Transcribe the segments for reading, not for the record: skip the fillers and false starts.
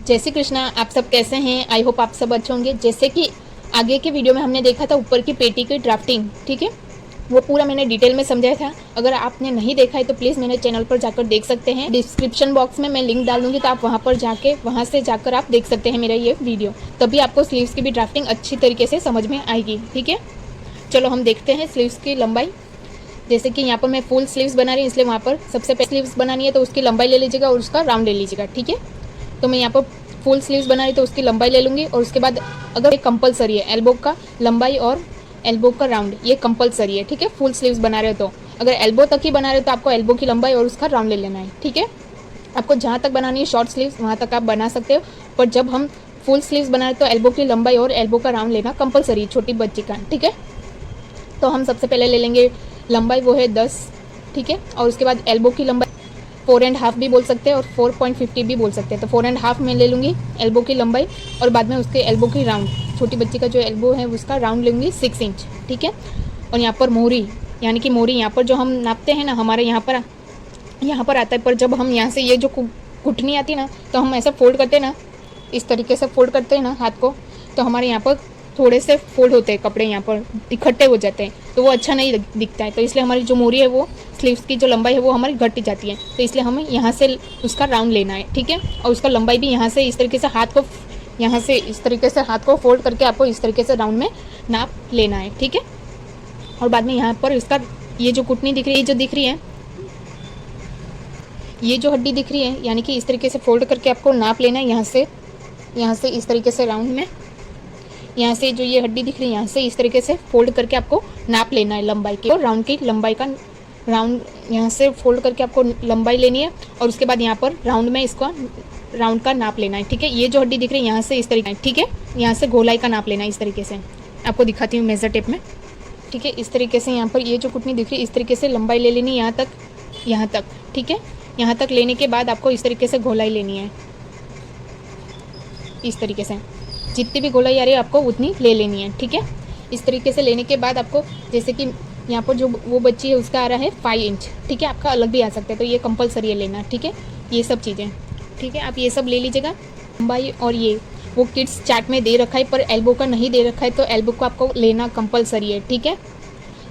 जय श्री कृष्णा। आप सब कैसे हैं? आई होप आप सब अच्छे होंगे। जैसे कि आगे के वीडियो में हमने देखा था ऊपर की पेटी की ड्राफ्टिंग, ठीक है, वो पूरा मैंने डिटेल में समझाया था। अगर आपने नहीं देखा है तो प्लीज़ मेरे चैनल पर जाकर देख सकते हैं। डिस्क्रिप्शन बॉक्स में मैं लिंक डाल दूंगी, तो आप वहाँ से जाकर आप देख सकते हैं मेरा ये वीडियो। तभी आपको स्लीव्स की भी ड्राफ्टिंग अच्छी तरीके से समझ में आएगी, ठीक है। चलो हम देखते हैं स्लीव्स की लंबाई। जैसे कि यहाँ पर मैं फुल स्लीव्स बना रही हूँ, इसलिए वहाँ पर सबसे पहले स्लीव्स बनानी है तो उसकी लंबाई ले लीजिएगा और उसका राउंड ले लीजिएगा, ठीक है। तो मैं यहाँ पर फुल स्लीव्स बना रही तो उसकी लंबाई ले लूँगी और उसके बाद अगर ये कंपलसरी है एल्बो का लंबाई और एल्बो का राउंड, ये कंपलसरी है, ठीक है। फुल स्लीव्स बना रहे हो तो अगर एल्बो तक ही बना रहे हो तो आपको एल्बो की लंबाई और उसका राउंड ले लेना है, ठीक है। आपको जहाँ तक बनानी है शॉर्ट स्लीव्स वहाँ तक आप बना सकते हो, पर जब हम फुल स्लीव्स बना रहे तो एल्बो की लंबाई और एल्बो का राउंड लेना कंपलसरी है छोटी बच्ची का, ठीक है। तो हम सबसे पहले ले लेंगे लंबाई, वो है 10, ठीक है। और उसके बाद एल्बो की लंबाई 4.5 भी बोल सकते हैं और 4.50 भी बोल सकते हैं। तो 4.5 में ले लूँगी एल्बो की लंबाई और बाद में उसके एल्बो की राउंड, छोटी बच्ची का जो एल्बो है उसका राउंड लूँगी 6 इंच, ठीक है। और यहाँ पर मोहरी, यानी कि मोहरी यहाँ पर जो हम नापते हैं ना, हमारे यहाँ पर आता है, पर जब हम यहाँ से ये जो घुटनी आती है ना तो हम ऐसा फोल्ड करते हैं ना, इस तरीके से फोल्ड करते हैं ना हाथ को, तो हमारे यहाँ पर थोड़े से फोल्ड होते हैं कपड़े, यहाँ पर इकट्ठे हो जाते हैं, तो वो अच्छा नहीं दिखता है। तो इसलिए हमारी जो मोहरी है वो स्लीव्स की जो लंबाई है वो हमारी घट जाती है, तो इसलिए हमें यहाँ से उसका राउंड लेना है, ठीक है। और उसका लंबाई भी यहाँ से इस तरीके से हाथ को, यहाँ से इस तरीके से हाथ को फोल्ड करके आपको इस तरीके से राउंड में नाप लेना है, ठीक है। और बाद में यहाँ पर इसका ये जो घुटनी दिख रही है, जो दिख रही है, ये जो हड्डी दिख रही है, यानी कि इस तरीके से फोल्ड करके आपको नाप लेना है यहाँ से इस तरीके से राउंड में, यहाँ से जो ये हड्डी दिख रही है यहाँ से इस तरीके से फोल्ड करके आपको नाप लेना है लंबाई की, और राउंड की लंबाई का राउंड यहाँ से फोल्ड करके आपको लंबाई लेनी है और उसके बाद यहाँ पर राउंड में इसका राउंड का नाप लेना है, ठीक है। ये जो हड्डी दिख रही है यहाँ से इस तरीके, ठीक है, यहाँ से गोलाई का नाप लेना है इस तरीके से। आपको दिखाती हूँ मेजर टेप में, ठीक है। इस तरीके से यहाँ पर ये जो घुटनी दिख रही है इस तरीके से लंबाई ले लेनी यहाँ तक, ठीक है। यहाँ तक लेने के बाद आपको इस तरीके से गोलाई लेनी है, इस तरीके से जितनी भी गोलाई आ रही है आपको उतनी ले लेनी है, ठीक है। इस तरीके से लेने के बाद आपको, जैसे कि यहाँ पर जो वो बच्ची है उसका आ रहा है 5 इंच, ठीक है। आपका अलग भी आ सकता है, तो ये कंपलसरी है लेना, ठीक है। ये सब चीज़ें, ठीक है, आप ये सब ले लीजिएगा लंबाई। और ये वो किड्स चार्ट में दे रखा है पर एल्बो का नहीं दे रखा है, तो एल्बो को आपको लेना कंपलसरी है, ठीक है।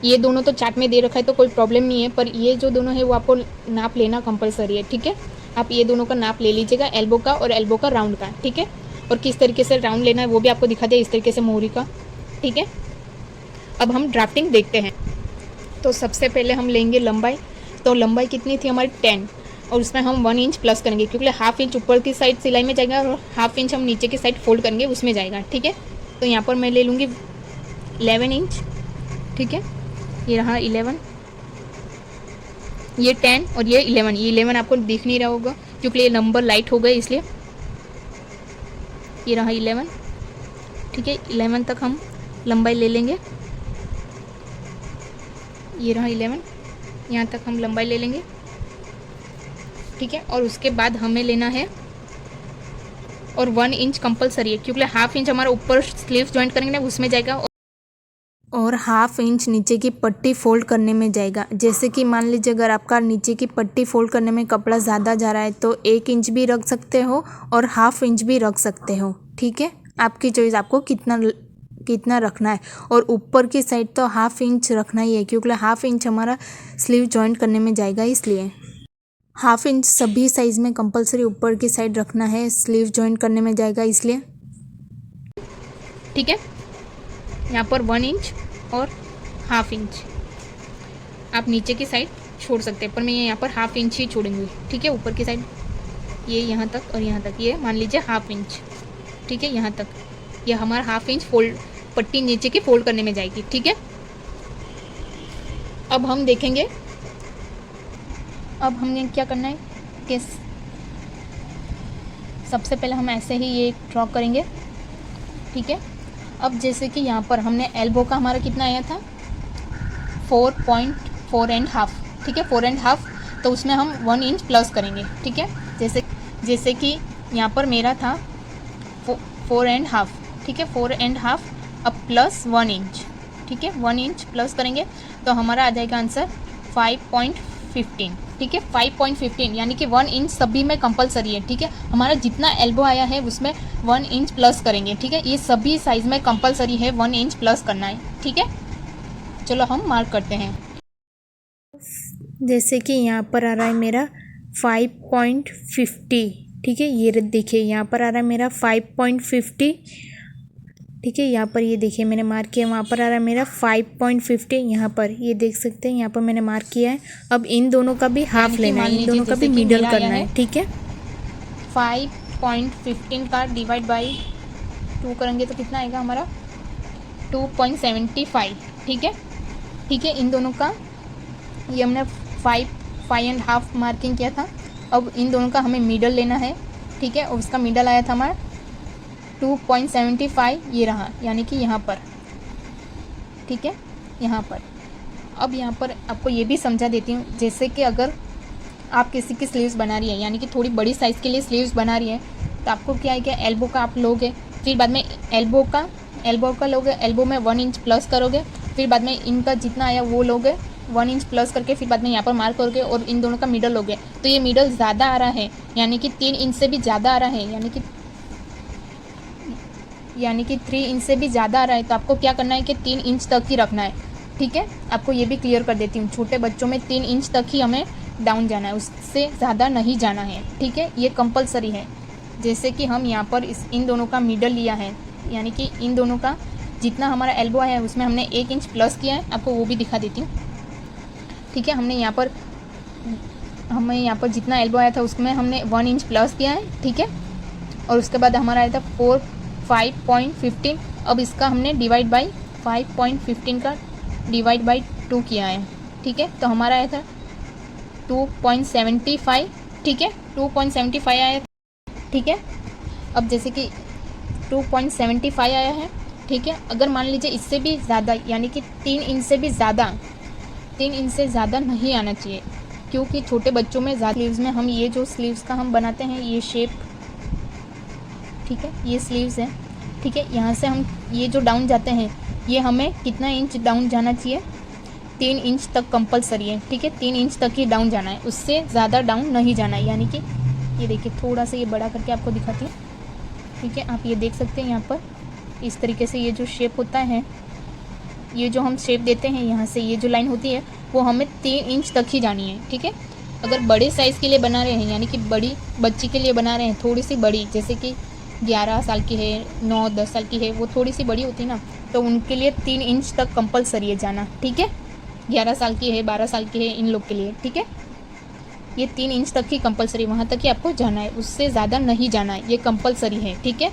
ये दोनों तो चार्ट में दे रखा है तो कोई प्रॉब्लम नहीं है, पर ये जो दोनों है वो आपको नाप लेना कंपलसरी है, ठीक है। आप ये दोनों का नाप ले लीजिएगा, एल्बो का और एल्बो का राउंड का, ठीक है। और किस तरीके से राउंड लेना है वो भी आपको दिखा दिया इस तरीके से मोहरी का, ठीक है। अब हम ड्राफ्टिंग देखते हैं। तो सबसे पहले हम लेंगे लंबाई। तो लंबाई कितनी थी हमारी 10, और उसमें हम 1 इंच प्लस करेंगे, क्योंकि हाफ इंच ऊपर की साइड सिलाई में जाएगा और हाफ इंच हम नीचे की साइड फोल्ड करेंगे उसमें जाएगा, ठीक है। तो यहाँ पर मैं ले लूँगी 11 इंच, ठीक है। ये रहा 11, ये 10 और ये 11। ये 11 आपको दिख नहीं रहा होगा क्योंकि ये नंबर लाइट हो गए इसलिए। ये रहा 11, ठीक है। 11 तक हम लंबाई ले लेंगे, ये रहा 11, यहाँ तक हम लंबाई ले लेंगे, ठीक है। और उसके बाद हमें लेना है, और 1 इंच कंपलसरी है क्योंकि हाफ इंच हमारा ऊपर स्लीव्स ज्वाइंट करेंगे ना उसमें जाएगा, और हाफ इंच नीचे की पट्टी फोल्ड करने में जाएगा। जैसे कि मान लीजिए अगर आपका नीचे की पट्टी फोल्ड करने में कपड़ा ज़्यादा जा रहा है तो 1 इंच भी रख सकते हो और हाफ इंच भी रख सकते हो, ठीक है। आपकी चॉइस, आपको कितना रखना है। और ऊपर की साइड तो हाफ इंच रखना ही है क्योंकि हाफ इंच हमारा स्लीव जॉइंट करने में जाएगा, इसलिए हाफ इंच सभी साइज़ में कंपलसरी ऊपर की साइड रखना है, स्लीव जॉइंट करने में जाएगा इसलिए, ठीक है। यहाँ पर 1 इंच और हाफ इंच आप नीचे की साइड छोड़ सकते हैं, पर मैं यहाँ पर हाफ इंच ही छोड़ूंगी, ठीक है। ऊपर की साइड ये यहाँ तक और यहाँ तक, ये मान लीजिए हाफ इंच, ठीक है। यहाँ तक ये हमारा हाफ इंच फोल्ड पट्टी नीचे की फोल्ड करने में जाएगी, ठीक है। अब हम देखेंगे, अब हमने क्या करना है कि सबसे पहले हम ऐसे ही ये ड्रॉ करेंगे, ठीक है। अब जैसे कि यहाँ पर हमने एल्बो का हमारा कितना आया था 4.5, ठीक है, 4.5, तो उसमें हम 1 इंच प्लस करेंगे, ठीक है। जैसे कि यहाँ पर मेरा था 4.5, ठीक है, 4.5 अब प्लस 1 इंच, ठीक है, 1 इंच प्लस करेंगे तो हमारा आ जाएगा आंसर 5.15, ठीक है। 5.15 यानी कि 1 इंच सभी में कंपलसरी है, ठीक है। हमारा जितना एल्बो आया है उसमें 1 इंच प्लस करेंगे, ठीक है। ये सभी साइज़ में कंपलसरी है 1 इंच प्लस करना है, ठीक है। चलो हम मार्क करते हैं। जैसे कि यहाँ पर आ रहा है मेरा 5.50, ठीक है। ये देखिए यहाँ पर आ रहा है मेरा 5.50, ठीक है। यहाँ पर ये देखिए मैंने मार्क किया, वहाँ पर आ रहा है मेरा 5.50, यहाँ पर ये देख सकते हैं, यहाँ पर मैंने मार्क किया है। अब इन दोनों का भी हाफ लेना है, इन दोनों का भी मिडल करना है, ठीक है। 5.15 का डिवाइड बाई 2 करेंगे तो कितना आएगा हमारा 2.75, ठीक है। ठीक है, इन दोनों का ये हमने 5.5 मार्किंग किया था। अब इन दोनों का हमें मिडल लेना है, ठीक है। और उसका मिडल आया था हमारा 2.75, ये रहा, यानी कि यहाँ पर, ठीक है, यहाँ पर। अब यहाँ पर आपको ये भी समझा देती हूँ, जैसे कि अगर आप किसी की स्लीव्स बना रही है, यानी कि थोड़ी बड़ी साइज़ के लिए स्लीव्स बना रही है, तो आपको क्या है कि एल्बो का आप लोगे, फिर बाद में एल्बो का लोगे, एल्बो में 1 इंच प्लस करोगे, फिर बाद में इनका जितना आया वो लोगे 1 इंच प्लस करके, फिर बाद में यहाँ पर मार्क करोगे और इन दोनों का मिडल लोगे। तो ये मिडल ज़्यादा आ रहा है, यानी कि 3 इंच से भी ज़्यादा आ रहा है, यानी कि 3 इंच से भी ज़्यादा आ रहा है। तो आपको क्या करना है कि 3 इंच तक ही रखना है, ठीक है। आपको ये भी क्लियर कर देती हूँ, छोटे बच्चों में 3 इंच तक ही हमें डाउन जाना है, उससे ज़्यादा नहीं जाना है, ठीक है। ये कंपलसरी है। जैसे कि हम यहाँ पर इन दोनों का मिडल लिया है, यानी कि इन दोनों का जितना हमारा एल्बो है उसमें हमने 1 इंच प्लस किया है, आपको वो भी दिखा देती हूँ, ठीक है। हमें यहाँ पर जितना एल्बो आया था उसमें हमने 1 इंच प्लस किया है, ठीक है। और उसके बाद हमारा आया था 5.15। अब इसका हमने डिवाइड बाई 5.15 का डिवाइड बाई 2 किया है, ठीक है। तो हमारा आया था 2.75, ठीक है, 2.75 आया, ठीक है। अब जैसे कि 2.75 आया है, ठीक है। अगर मान लीजिए इससे भी ज़्यादा, यानी कि 3 इंच से भी ज़्यादा, 3 इंच से ज़्यादा नहीं आना चाहिए, क्योंकि छोटे बच्चों में ज़्यादा स्लीव्स में हम ये जो स्लीव्स का हम बनाते हैं ये शेप, ठीक है, ये स्लीव्स है, ठीक है। यहाँ से हम ये जो डाउन जाते हैं ये हमें कितना इंच डाउन जाना चाहिए, 3 इंच तक कंपलसरी है, ठीक है। 3 इंच तक ही डाउन जाना है, उससे ज़्यादा डाउन नहीं जाना है। यानी कि ये देखिए, थोड़ा सा ये बड़ा करके आपको दिखाती हूँ, ठीक है। आप ये देख सकते हैं यहाँ पर इस तरीके से ये जो शेप होता है, ये जो हम शेप देते हैं, यहाँ से ये जो लाइन होती है वो हमें 3 इंच तक ही जानी है, ठीक है। अगर बड़े साइज़ के लिए बना रहे हैं, यानी कि बड़ी बच्ची के लिए बना रहे हैं, थोड़ी सी बड़ी, जैसे कि 11 साल की है, 9-10 साल की है, वो थोड़ी सी बड़ी होती है ना, तो उनके लिए 3 इंच तक कंपलसरी है जाना, ठीक है। 11 साल की है, 12 साल की है, इन लोग के लिए, ठीक है। ये 3 इंच तक ही कंपलसरी, वहाँ तक ही आपको जाना है, उससे ज़्यादा नहीं जाना है, ये कंपलसरी है, ठीक है।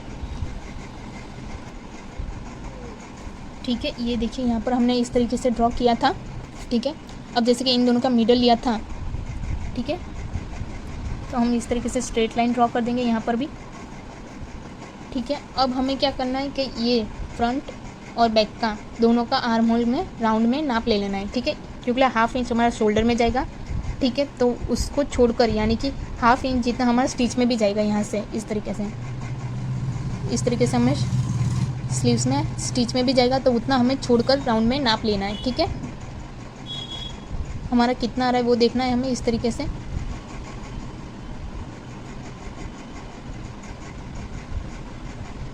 ठीक है, ये देखिए यहाँ पर हमने इस तरीके से ड्रॉ किया था, ठीक है। अब जैसे कि इन दोनों का मिडल लिया था, ठीक है, तो हम इस तरीके से स्ट्रेट लाइन ड्रॉ कर देंगे यहाँ पर भी, ठीक है। अब हमें क्या करना है कि ये फ्रंट और बैक का दोनों का आर्म होल में राउंड में नाप ले लेना है, ठीक है। क्योंकि 1/2 इंच हमारा शोल्डर में जाएगा, ठीक है, तो उसको छोड़कर, यानी कि 1/2 इंच जितना हमारा स्टिच में भी जाएगा, यहाँ से इस तरीके से हमें स्लीव्स में स्टिच में भी जाएगा, तो उतना हमें छोड़कर राउंड में नाप लेना है, ठीक है। हमारा कितना आ रहा है वो देखना है हमें इस तरीके से।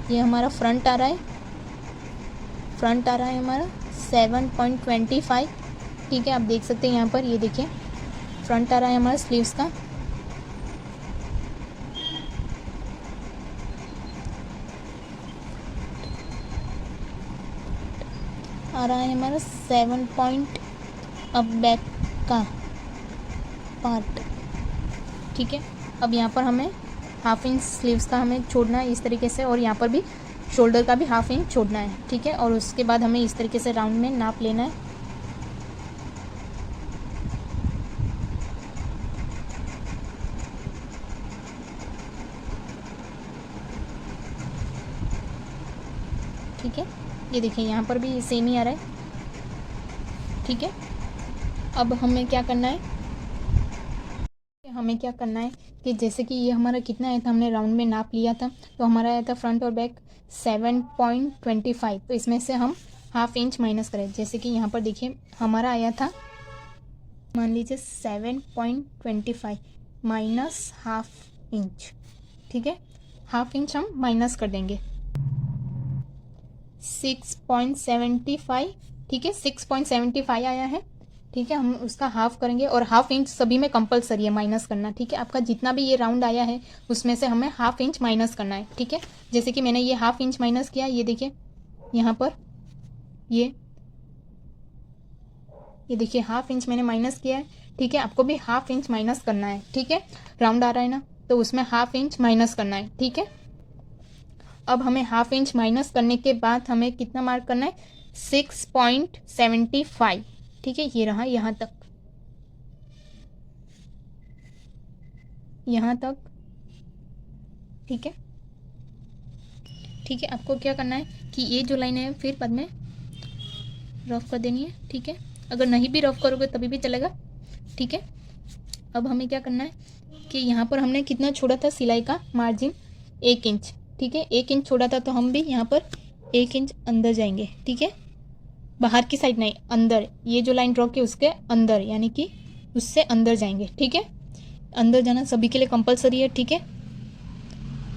ये हमारा फ्रंट आ रहा है हमारा 7.25, ठीक है। आप देख सकते हैं यहाँ पर, ये देखिए फ्रंट आ रहा है हमारा स्लीव्स का, आ रहा है हमारा 7 अब बैक का पार्ट, ठीक है। अब यहाँ पर हमें 1/2 इंच स्लीव्स का हमें छोड़ना है इस तरीके से, और यहाँ पर भी शोल्डर का भी 1/2 इंच छोड़ना है, ठीक है। और उसके बाद हमें इस तरीके से राउंड में नाप लेना है, ठीक है। ये देखिए यहाँ पर भी सेम ही आ रहा है, ठीक है। अब हमें क्या करना है कि जैसे कि ये हमारा कितना आया था, हमने राउंड में नाप लिया था, तो हमारा आया था फ्रंट और बैक 7.25, तो इसमें से हम 1/2 इंच माइनस करें। जैसे कि यहाँ पर देखिए हमारा आया था मान लीजिए 7.25 माइनस हाफ इंच, ठीक है, हाफ इंच हम माइनस कर देंगे। 6.75, ठीक है, 6.75 आया है, ठीक है, हम उसका हाफ करेंगे और हाफ इंच सभी में कंपलसरी है माइनस करना, ठीक है। आपका जितना भी ये राउंड आया है उसमें से हमें हाफ इंच माइनस करना है, ठीक है। जैसे कि मैंने ये हाफ इंच माइनस किया, ये देखिए यहाँ पर ये देखिए हाफ इंच मैंने माइनस किया है, ठीक है। आपको भी हाफ इंच माइनस करना है, ठीक है। राउंड आ रहा है ना, तो उसमें हाफ इंच माइनस करना है, ठीक है। अब हमें हाफ इंच माइनस करने के बाद हमें कितना मार्क करना है, 6.75, ठीक है। ये रहा यहाँ तक, यहाँ तक, ठीक है, ठीक है। आपको क्या करना है कि ये जो लाइन है फिर बाद में रफ कर देनी है, ठीक है। अगर नहीं भी रफ करोगे तभी भी चलेगा, ठीक है। अब हमें क्या करना है कि यहाँ पर हमने कितना छोड़ा था सिलाई का मार्जिन, 1 इंच, ठीक है। 1 इंच छोड़ा था तो हम भी यहाँ पर 1 इंच अंदर जाएंगे, ठीक है। बाहर की साइड नहीं, अंदर, ये जो लाइन ड्रॉ की उसके अंदर, यानी कि उससे अंदर जाएंगे, ठीक है। अंदर जाना सभी के लिए कंपलसरी है, ठीक है।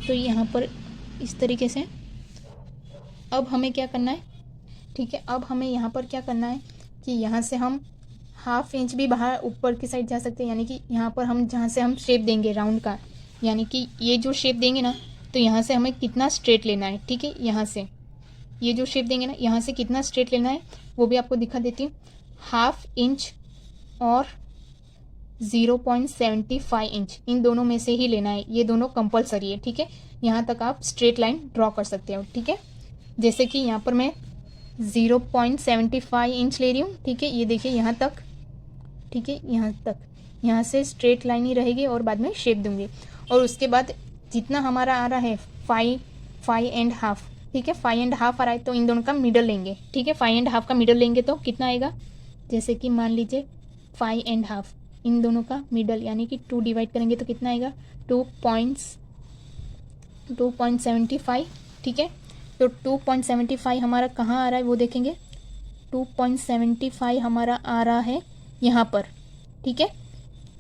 तो यहाँ पर इस तरीके से अब हमें क्या करना है, ठीक है। अब हमें यहाँ पर क्या करना है कि यहाँ से हम हाफ इंच भी बाहर ऊपर की साइड जा सकते हैं, यानी कि यहाँ पर हम जहाँ से हम शेप देंगे राउंड का, यानी कि ये जो शेप देंगे ना, तो यहाँ से हमें कितना स्ट्रेट लेना है, ठीक है। यहाँ से ये जो शेप देंगे ना, यहाँ से कितना स्ट्रेट लेना है वो भी आपको दिखा देती हूँ। हाफ इंच और 0.75 इंच, इन दोनों में से ही लेना है, ये दोनों कंपलसरी है, ठीक है। यहाँ तक आप स्ट्रेट लाइन ड्रॉ कर सकते हो, ठीक है। जैसे कि यहाँ पर मैं 0.75 इंच ले रही हूँ, ठीक है। ये देखिए यहाँ तक, ठीक है, यहाँ तक, यहाँ से स्ट्रेट लाइन ही रहेगी और बाद में शेप दूंगी। और उसके बाद जितना हमारा आ रहा है 5.5, ठीक है, 5.5 आ रहा है, तो इन दोनों का मिडल लेंगे, ठीक है। 5.5 का मिडल लेंगे तो कितना आएगा, जैसे कि मान लीजिए 5.5, इन दोनों का मिडल यानी कि 2 डिवाइड करेंगे तो कितना आएगा, 2.75, ठीक है। तो 2.75 हमारा कहाँ आ रहा है वो देखेंगे, 2.75 हमारा आ रहा है यहाँ पर, ठीक है।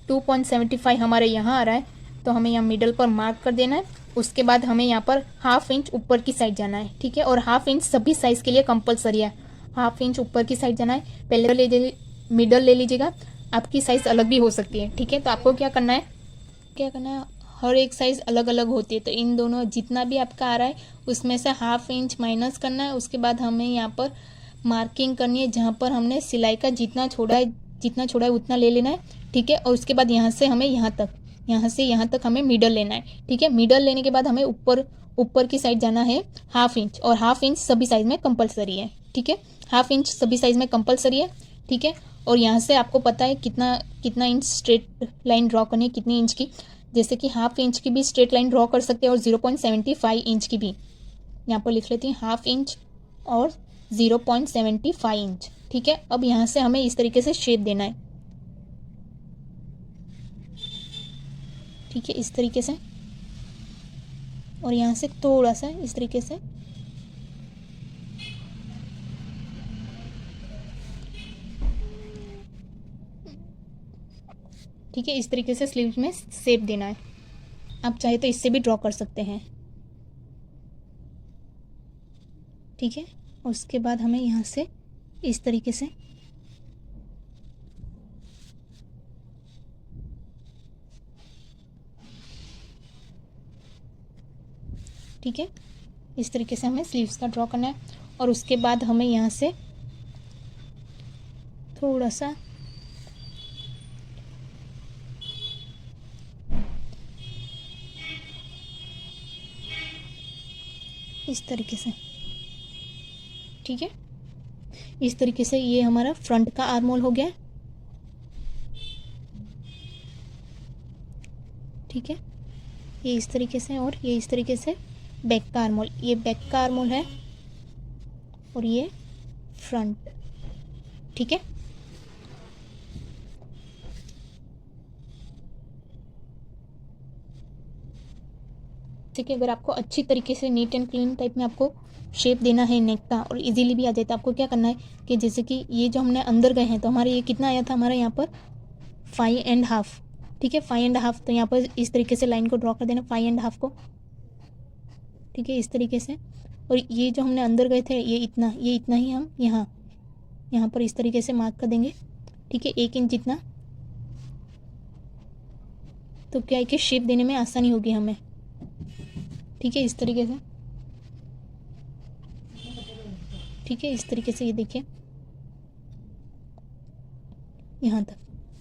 2.75 हमारे यहाँ आ रहा है, तो हमें यहाँ मिडल पर मार्क कर देना है। उसके बाद हमें यहाँ पर हाफ इंच ऊपर की साइड जाना है, ठीक है। और हाफ इंच सभी साइज़ के लिए कंपलसरी है, हाफ इंच ऊपर की साइड जाना है। पहले मिडल ले लीजिएगा, आपकी साइज़ अलग भी हो सकती है, ठीक है। तो आपको क्या करना है, हर एक साइज़ अलग अलग होती है, तो इन दोनों जितना भी आपका आ रहा है उसमें से हाफ इंच माइनस करना है। उसके बाद हमें यहाँ पर मार्किंग करनी है, जहाँ पर हमने सिलाई का जितना छोड़ा है उतना ले लेना है, ठीक है। और उसके बाद यहाँ से हमें यहाँ से यहाँ तक हमें मिडल लेना है, ठीक है। मिडल लेने के बाद हमें ऊपर की साइड जाना है हाफ इंच, और हाफ इंच सभी साइज़ में कंपलसरी है, ठीक है। हाफ इंच सभी साइज़ में कंपलसरी है, ठीक है। और यहाँ से आपको पता है कितना इंच स्ट्रेट लाइन ड्रॉ करनी है, कितनी इंच की, जैसे कि हाफ इंच की भी स्ट्रेट लाइन ड्रॉ कर सकते हैं और 0.75 इंच की भी, यहाँ पर लिख लेती हूँ, हाफ इंच और 0.75 इंच, ठीक है। अब यहाँ से हमें इस तरीके से शेप देना है, ठीक है, इस तरीके से। और यहाँ से थोड़ा सा इस तरीके से, ठीक है, इस तरीके से स्लीव्स में शेप देना है। आप चाहे तो इससे भी ड्रॉ कर सकते हैं, ठीक है। उसके बाद हमें यहाँ से इस तरीके से ठीक है, इस तरीके से हमें स्लीव्स का ड्रॉ करना है। और उसके बाद हमें यहाँ से थोड़ा सा इस तरीके से, ठीक है, इस तरीके से ये हमारा फ्रंट का आर्म होल हो गया, ठीक है। ये इस तरीके से और ये इस तरीके से बैक का आर्म होल, ये बैक का आर्म होल है और ये फ्रंट, ठीक है। ठीक है, अगर आपको अच्छी तरीके से नीट एंड क्लीन टाइप में आपको शेप देना है नेक का और इजीली भी आ जाए, तो आपको क्या करना है कि जैसे कि ये जो हमने अंदर गए हैं, तो हमारे ये कितना आया था, हमारा यहाँ पर 5.5, ठीक है 5.5। तो यहाँ पर इस तरीके से लाइन को ड्रॉ कर देना 5.5 को, ठीक है इस तरीके से। और ये जो हमने अंदर गए थे ये इतना ही हम यहाँ पर इस तरीके से मार्क कर देंगे, ठीक है 1 इंच जितना। तो क्या है कि शेप देने में आसानी होगी हमें, ठीक है इस तरीके से, ठीक है इस तरीके से। ये देखिए यहाँ तक,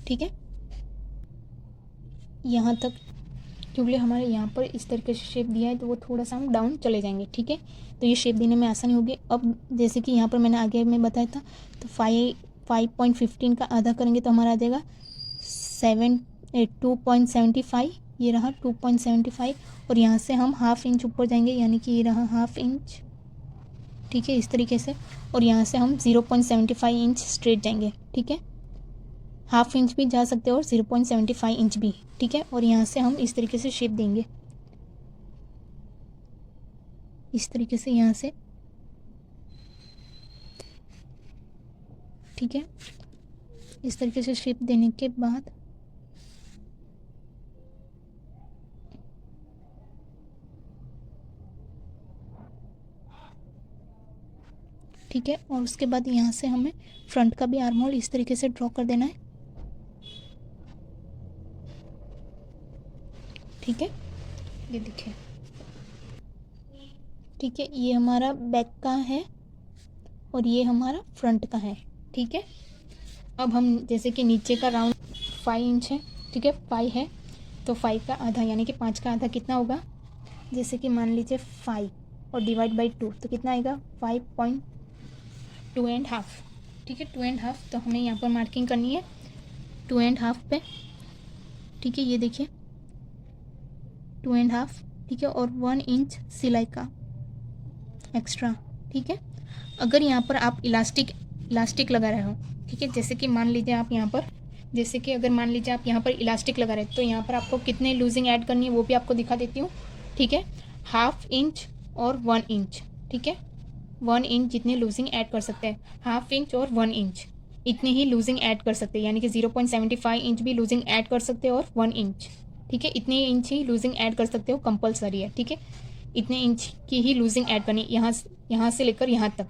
ठीक है यहाँ तक, क्योंकि हमारे यहाँ पर इस तरीके से शेप दिया है तो वो थोड़ा सा हम डाउन चले जाएंगे, ठीक है। तो ये शेप देने में आसानी होगी। अब जैसे कि यहाँ पर मैंने आगे में बताया था, तो 5.15 का आधा करेंगे तो हमारा आ जाएगा 2.75, ये रहा 2.75। और यहाँ से हम ½ इंच ऊपर जाएंगे, यानी कि ये रहा ½ इंच, ठीक है इस तरीके से। और यहाँ से हम 0.75 इंच स्ट्रेट जाएंगे, ठीक है ½ इंच भी जा सकते हो और 0.75 इंच भी, ठीक है। और यहाँ से हम इस तरीके से शेप देंगे, इस तरीके से यहाँ से, ठीक है इस तरीके से शेप देने के बाद ठीक है। और उसके बाद यहाँ से हमें फ्रंट का भी आर्म होल इस तरीके से ड्रॉ कर देना है, ठीक है ये देखिए, ठीक है ये हमारा बैक का है और ये हमारा फ्रंट का है, ठीक है। अब हम जैसे कि नीचे का राउंड 5 इंच है, ठीक है 5 है, तो 5 का आधा यानी कि 5 का आधा कितना होगा, जैसे कि मान लीजिए 5 और डिवाइड बाई 2 तो कितना आएगा 5.2.5, ठीक है 2.5। तो हमें यहाँ पर मार्किंग करनी है 2.5 पे, ठीक है ये देखिए 2.5, ठीक है। और 1 इंच सिलाई का एक्स्ट्रा, ठीक है। अगर यहाँ पर आप इलास्टिक लगा रहे हो, ठीक है जैसे कि मान लीजिए आप यहाँ पर, जैसे कि अगर मान लीजिए आप यहाँ पर इलास्टिक लगा रहे हैं तो यहाँ पर आपको कितने लूजिंग ऐड करनी है वो भी आपको दिखा देती हूँ, ठीक है ½ इंच और 1 इंच, ठीक है 1 इंच जितनी लूजिंग ऐड कर सकते हैं, ½ इंच और 1 इंच इतनी ही लूजिंग ऐड कर सकते हैं, यानी कि 0.75 इंच भी लूजिंग ऐड कर सकते हो और 1 इंच, ठीक है इतने इंच ही लूजिंग ऐड कर सकते हो, कंपलसरी है, ठीक है इतने इंच की ही लूजिंग ऐड करनी, यहाँ से लेकर यहाँ तक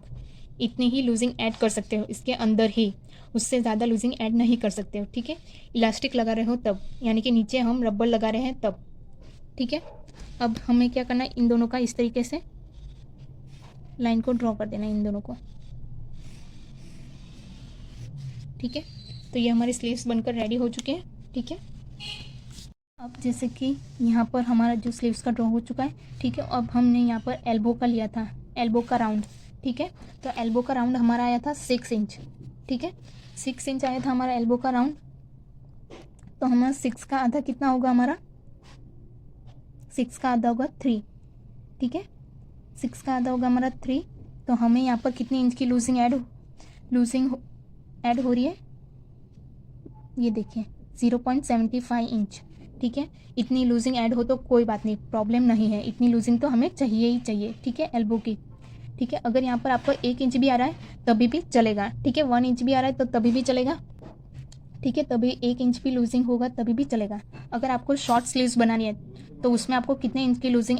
इतनी ही लूजिंग ऐड कर सकते हो, इसके अंदर ही, उससे ज़्यादा लूजिंग ऐड नहीं कर सकते हो, ठीक है। इलास्टिक लगा रहे हो तब, यानी कि नीचे हम रबर लगा रहे हैं तब, ठीक है। अब हमें क्या करना है, इन दोनों का इस तरीके से लाइन को ड्रॉ कर देना है इन दोनों को, ठीक है। तो ये हमारे स्लीव्स बनकर रेडी हो चुके हैं, ठीक है। अब जैसे कि यहाँ पर हमारा जो स्लीव्स का ड्रॉ हो चुका है, ठीक है। अब हमने यहाँ पर एल्बो का लिया था, एल्बो का राउंड, ठीक है। तो एल्बो का राउंड हमारा आया था 6 इंच, ठीक है 6 इंच आया था हमारा एल्बो का राउंड। तो हमारा 6 का आधा कितना होगा, हमारा 6 का आधा होगा 3, ठीक है 6 का आधा होगा हमारा 3। तो हमें यहाँ पर कितनी इंच की लूजिंग ऐड हो रही है, ये देखिए 0.75 इंच, ठीक है। इतनी लूजिंग ऐड हो तो कोई बात नहीं, प्रॉब्लम नहीं है, इतनी लूजिंग तो हमें चाहिए ही चाहिए, ठीक है एल्बो की, ठीक है। अगर यहाँ पर आपको 1 इंच भी आ रहा है तभी भी चलेगा, ठीक है 1 इंच भी आ रहा है तो तभी भी चलेगा, ठीक है तभी 1 इंच भी लूजिंग होगा तभी भी चलेगा। अगर आपको शॉर्ट स्लीव्स बनानी है तो उसमें आपको कितने इंच की लूजिंग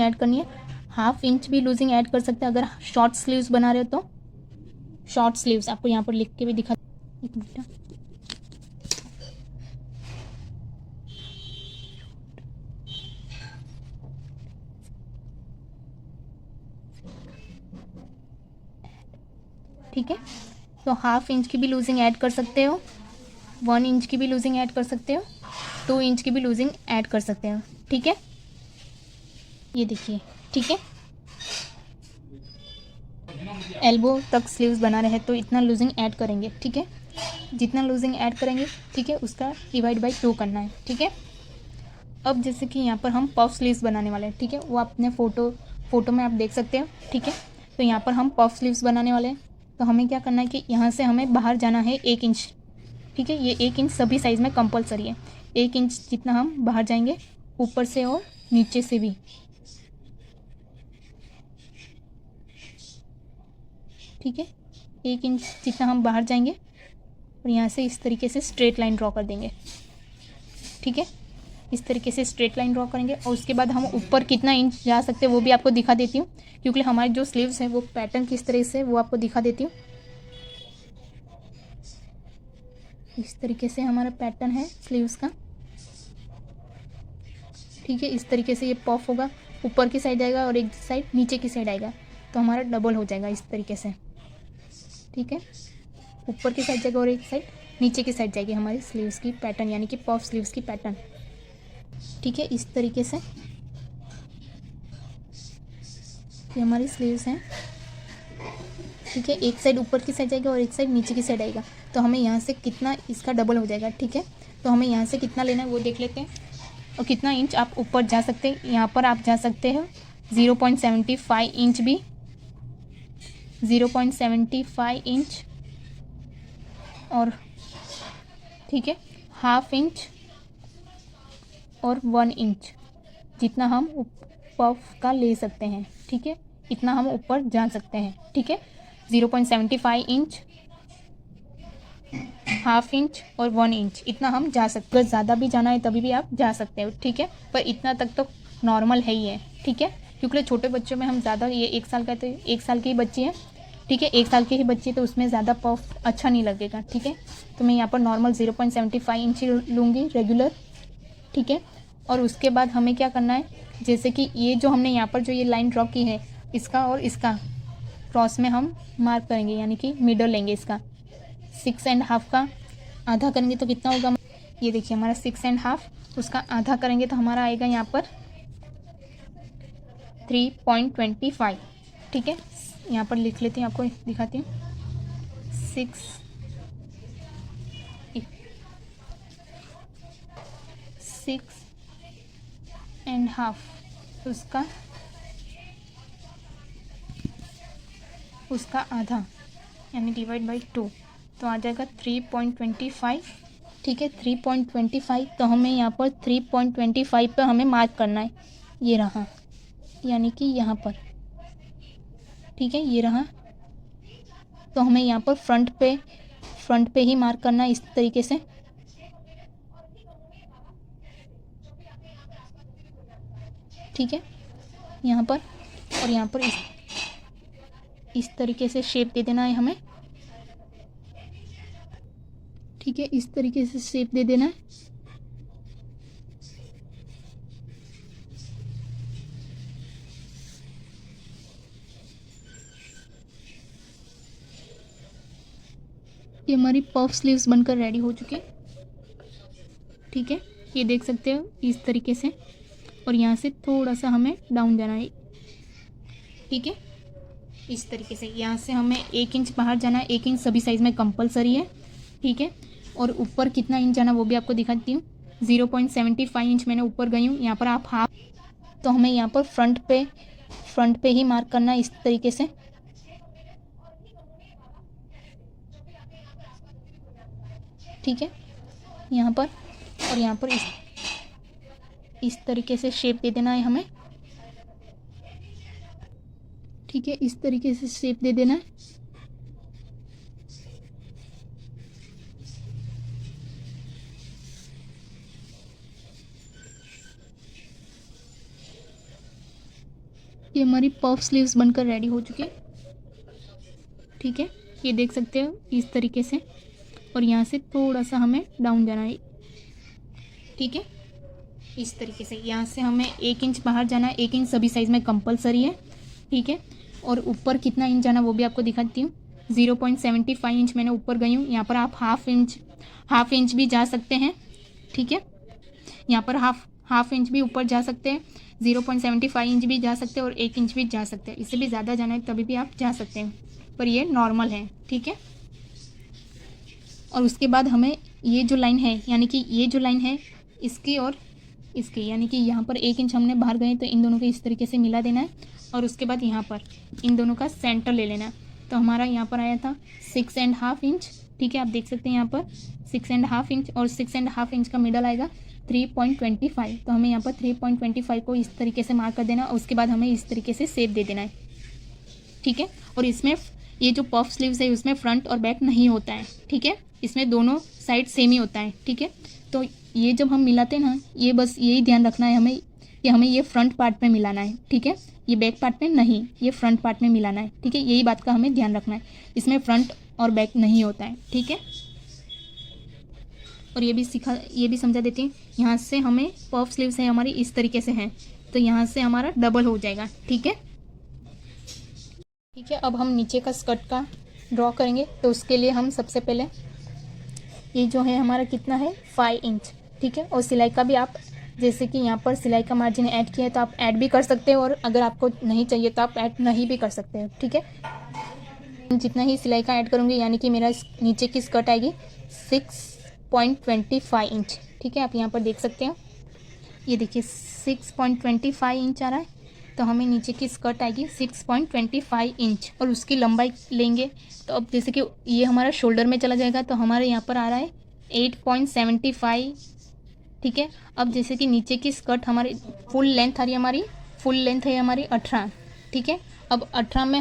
ऐड करनी है, ½ इंच भी लूजिंग ऐड कर सकते हैं अगर शॉर्ट स्लीव्स बना रहे हो तो। शॉर्ट स्लीव्स आपको यहाँ पर लिख के भी दिखा, एक मिनट, ठीक है। तो ½ इंच की भी लूजिंग ऐड कर सकते हो, 1 इंच की भी लूजिंग ऐड कर सकते हो, 2 इंच की भी लूजिंग ऐड कर सकते हो, ठीक है ये देखिए, ठीक है। एल्बो तक स्लीव्स बना रहे हैं तो इतना लूजिंग ऐड करेंगे, ठीक है जितना लूजिंग ऐड करेंगे, ठीक है उसका डिवाइड बाई 2 करना है, ठीक है। अब जैसे कि यहाँ पर हम पफ स्लीव्स बनाने वाले हैं, ठीक है वो अपने फ़ोटो में आप देख सकते हो, ठीक है। तो यहाँ पर हम पफ स्लीव्स बनाने वाले हैं, तो हमें क्या करना है कि यहाँ से हमें बाहर जाना है 1 इंच, ठीक है ये 1 इंच सभी साइज़ में कंपलसरी है, 1 इंच जितना हम बाहर जाएंगे ऊपर से और नीचे से भी, ठीक है 1 इंच जितना हम बाहर जाएंगे और यहाँ से इस तरीके से स्ट्रेट लाइन ड्रॉ कर देंगे। ठीक है, इस तरीके से स्ट्रेट लाइन ड्रॉ करेंगे और उसके बाद हम ऊपर कितना इंच जा सकते हैं वो भी आपको दिखा देती हूँ, क्योंकि हमारे जो स्लीव्स हैं वो पैटर्न किस तरह से वो आपको दिखा देती हूँ। इस तरीके से हमारा पैटर्न है स्लीव्स का। ठीक है, इस तरीके से ये पफ होगा, ऊपर की साइड आएगा और एक साइड नीचे की साइड आएगा, तो हमारा डबल हो जाएगा इस तरीके से। ठीक है, ऊपर की साइड जाएगा और एक साइड नीचे की साइड जाएगी हमारी स्लीव्स की पैटर्न, यानी कि पफ स्लीव्स की पैटर्न। ठीक है, इस तरीके से ये हमारी स्लीव्स हैं। ठीक है, एक साइड ऊपर की साइड जाएगा और एक साइड नीचे की साइड आएगा, तो हमें यहाँ से कितना इसका डबल हो जाएगा। ठीक है, तो हमें यहाँ से कितना लेना है वो देख लेते हैं और कितना इंच आप ऊपर जा सकते हैं। यहाँ पर आप जा सकते हो 0.75 इंच भी, 0.75 इंच और ठीक है ½ इंच और 1 इंच जितना हम पफ का ले सकते हैं। ठीक है, इतना हम ऊपर जा सकते हैं। ठीक है, 0.75 इंच, ½ इंच और 1 इंच इतना हम जा सकते हैं। अगर ज़्यादा भी जाना है तभी भी आप जा सकते हो। ठीक है, पर इतना तक तो नॉर्मल है ही है। ठीक है, क्योंकि छोटे बच्चों में हम ज़्यादा, ये 1 साल का, तो 1 साल की ही बच्ची है। ठीक है, 1 साल की ही बच्ची, तो उसमें ज़्यादा पफ अच्छा नहीं लगेगा। ठीक है, तो मैं यहाँ पर नॉर्मल 0.75 इंच लूँगी रेगुलर। ठीक है, और उसके बाद हमें क्या करना है, जैसे कि ये जो हमने यहाँ पर जो ये लाइन ड्रॉ की है, इसका और इसका क्रॉस में हम मार्क करेंगे, यानी कि मिडल लेंगे इसका। 6.5 का आधा करेंगे तो कितना होगा, ये देखिए हमारा 6.5, उसका आधा करेंगे तो हमारा आएगा यहाँ पर 3.25। ठीक है, यहाँ पर लिख लेती हूँ, आपको दिखाती हूँ। 6.5 उसका आधा यानी डिवाइड बाई 2, तो आ जाएगा 3.25। ठीक है, 3.25, तो हमें यहाँ पर 3.25 पर हमें मार्क करना है। ये रहा, यानी कि यहाँ पर। ठीक है, ये रहा, तो हमें यहाँ पर फ्रंट पे ही मार्क करना है इस तरीके से। ठीक है, यहाँ पर और यहाँ पर इस तरीके से शेप दे देना है हमें। ठीक है, इस तरीके से शेप दे देना है। ये हमारी पफ स्लीव्स बनकर रेडी हो चुके हैं। ठीक है, ये देख सकते हो इस तरीके से, और यहाँ से थोड़ा सा हमें डाउन जाना है। ठीक है, इस तरीके से यहाँ से हमें 1 इंच बाहर जाना है। 1 इंच सभी साइज़ में कंपलसरी है। ठीक है, और ऊपर कितना इंच जाना वो भी आपको दिखाती हूँ। 0.75 इंच मैंने ऊपर गई हूँ। यहाँ पर आप हाफ, तो हमें यहाँ पर फ्रंट पे ही मार्क करना है इस तरीके से। ठीक है, यहाँ पर और यहाँ पर इस तरीके से शेप दे देना है हमें। ठीक है, इस तरीके से शेप दे देना है। ये हमारी पफ स्लीव्स बनकर रेडी हो चुकी है। ठीक है, ये देख सकते हो इस तरीके से, और यहाँ से थोड़ा सा हमें डाउन जाना है। ठीक है, इस तरीके से यहाँ से हमें 1 इंच बाहर जाना है। 1 इंच सभी साइज़ में कंपलसरी है। ठीक है, और ऊपर कितना इंच जाना वो भी आपको दिखाती हूँ। 0.75 इंच मैंने ऊपर गई हूँ। यहाँ पर आप हाफ इंच भी जा सकते हैं। ठीक है, यहाँ पर हाफ इंच भी ऊपर जा सकते हैं, 0.75 इंच भी जा सकते हैं और 1 इंच भी जा सकते हैं। इससे भी ज़्यादा जाना है तभी भी आप जा सकते हैं, पर ये नॉर्मल है। ठीक है, और उसके बाद हमें ये जो लाइन है, यानी कि ये जो लाइन है इसकी और इसकी, यानी कि यहाँ पर 1 इंच हमने बाहर गए तो इन दोनों को इस तरीके से मिला देना है, और उसके बाद यहाँ पर इन दोनों का सेंटर ले लेना है। तो हमारा यहाँ पर आया था 6.5 इंच। ठीक है, आप देख सकते हैं यहाँ पर 6.5 इंच, और 6.5 इंच का मिडल आएगा 3.25। तो हमें यहाँ पर 3.25 को इस तरीके से मार्क कर देना, और उसके बाद हमें इस तरीके से शेप दे देना है। ठीक है, और इसमें ये जो पफ स्लीव्स है उसमें फ्रंट और बैक नहीं होता है, ठीक है, इसमें दोनों साइड सेम ही होता है, ठीक है। तो ये जब हम मिलाते हैं ना, ये बस यही ध्यान रखना है हमें कि हमें ये फ्रंट पार्ट में मिलाना है, ठीक है, ये बैक पार्ट में नहीं, ये फ्रंट पार्ट में मिलाना है, ठीक है, यही बात का हमें ध्यान रखना है। इसमें फ्रंट और बैक नहीं होता है, ठीक है। और ये भी समझा देती हूँ, यहाँ से हमें पफ स्लीव्स है हमारी इस तरीके से हैं, तो यहाँ से हमारा डबल हो जाएगा, ठीक है। ठीक है, अब हम नीचे का स्कर्ट का ड्रॉ करेंगे। तो उसके लिए हम सबसे पहले ये जो है हमारा कितना है 5 इंच, ठीक है। और सिलाई का भी आप जैसे कि यहाँ पर सिलाई का मार्जिन ऐड किया है तो आप ऐड भी कर सकते हो, और अगर आपको नहीं चाहिए तो आप ऐड नहीं भी कर सकते हो, ठीक है। जितना ही सिलाई का ऐड करूँगी यानी कि मेरा नीचे की स्कर्ट आएगी 6.25 इंच, ठीक है। आप यहाँ पर देख सकते हो, ये देखिए 6.25 इंच आ रहा है, तो हमें नीचे की स्कर्ट आएगी 6.25 इंच और उसकी लंबाई लेंगे। तो अब जैसे कि ये हमारा शोल्डर में चला जाएगा तो हमारे यहाँ पर आ रहा है 8.75, ठीक है। अब जैसे कि नीचे की स्कर्ट हमारी फुल लेंथ आ रही है, हमारी फुल लेंथ है हमारी 18, ठीक है। अब 18 में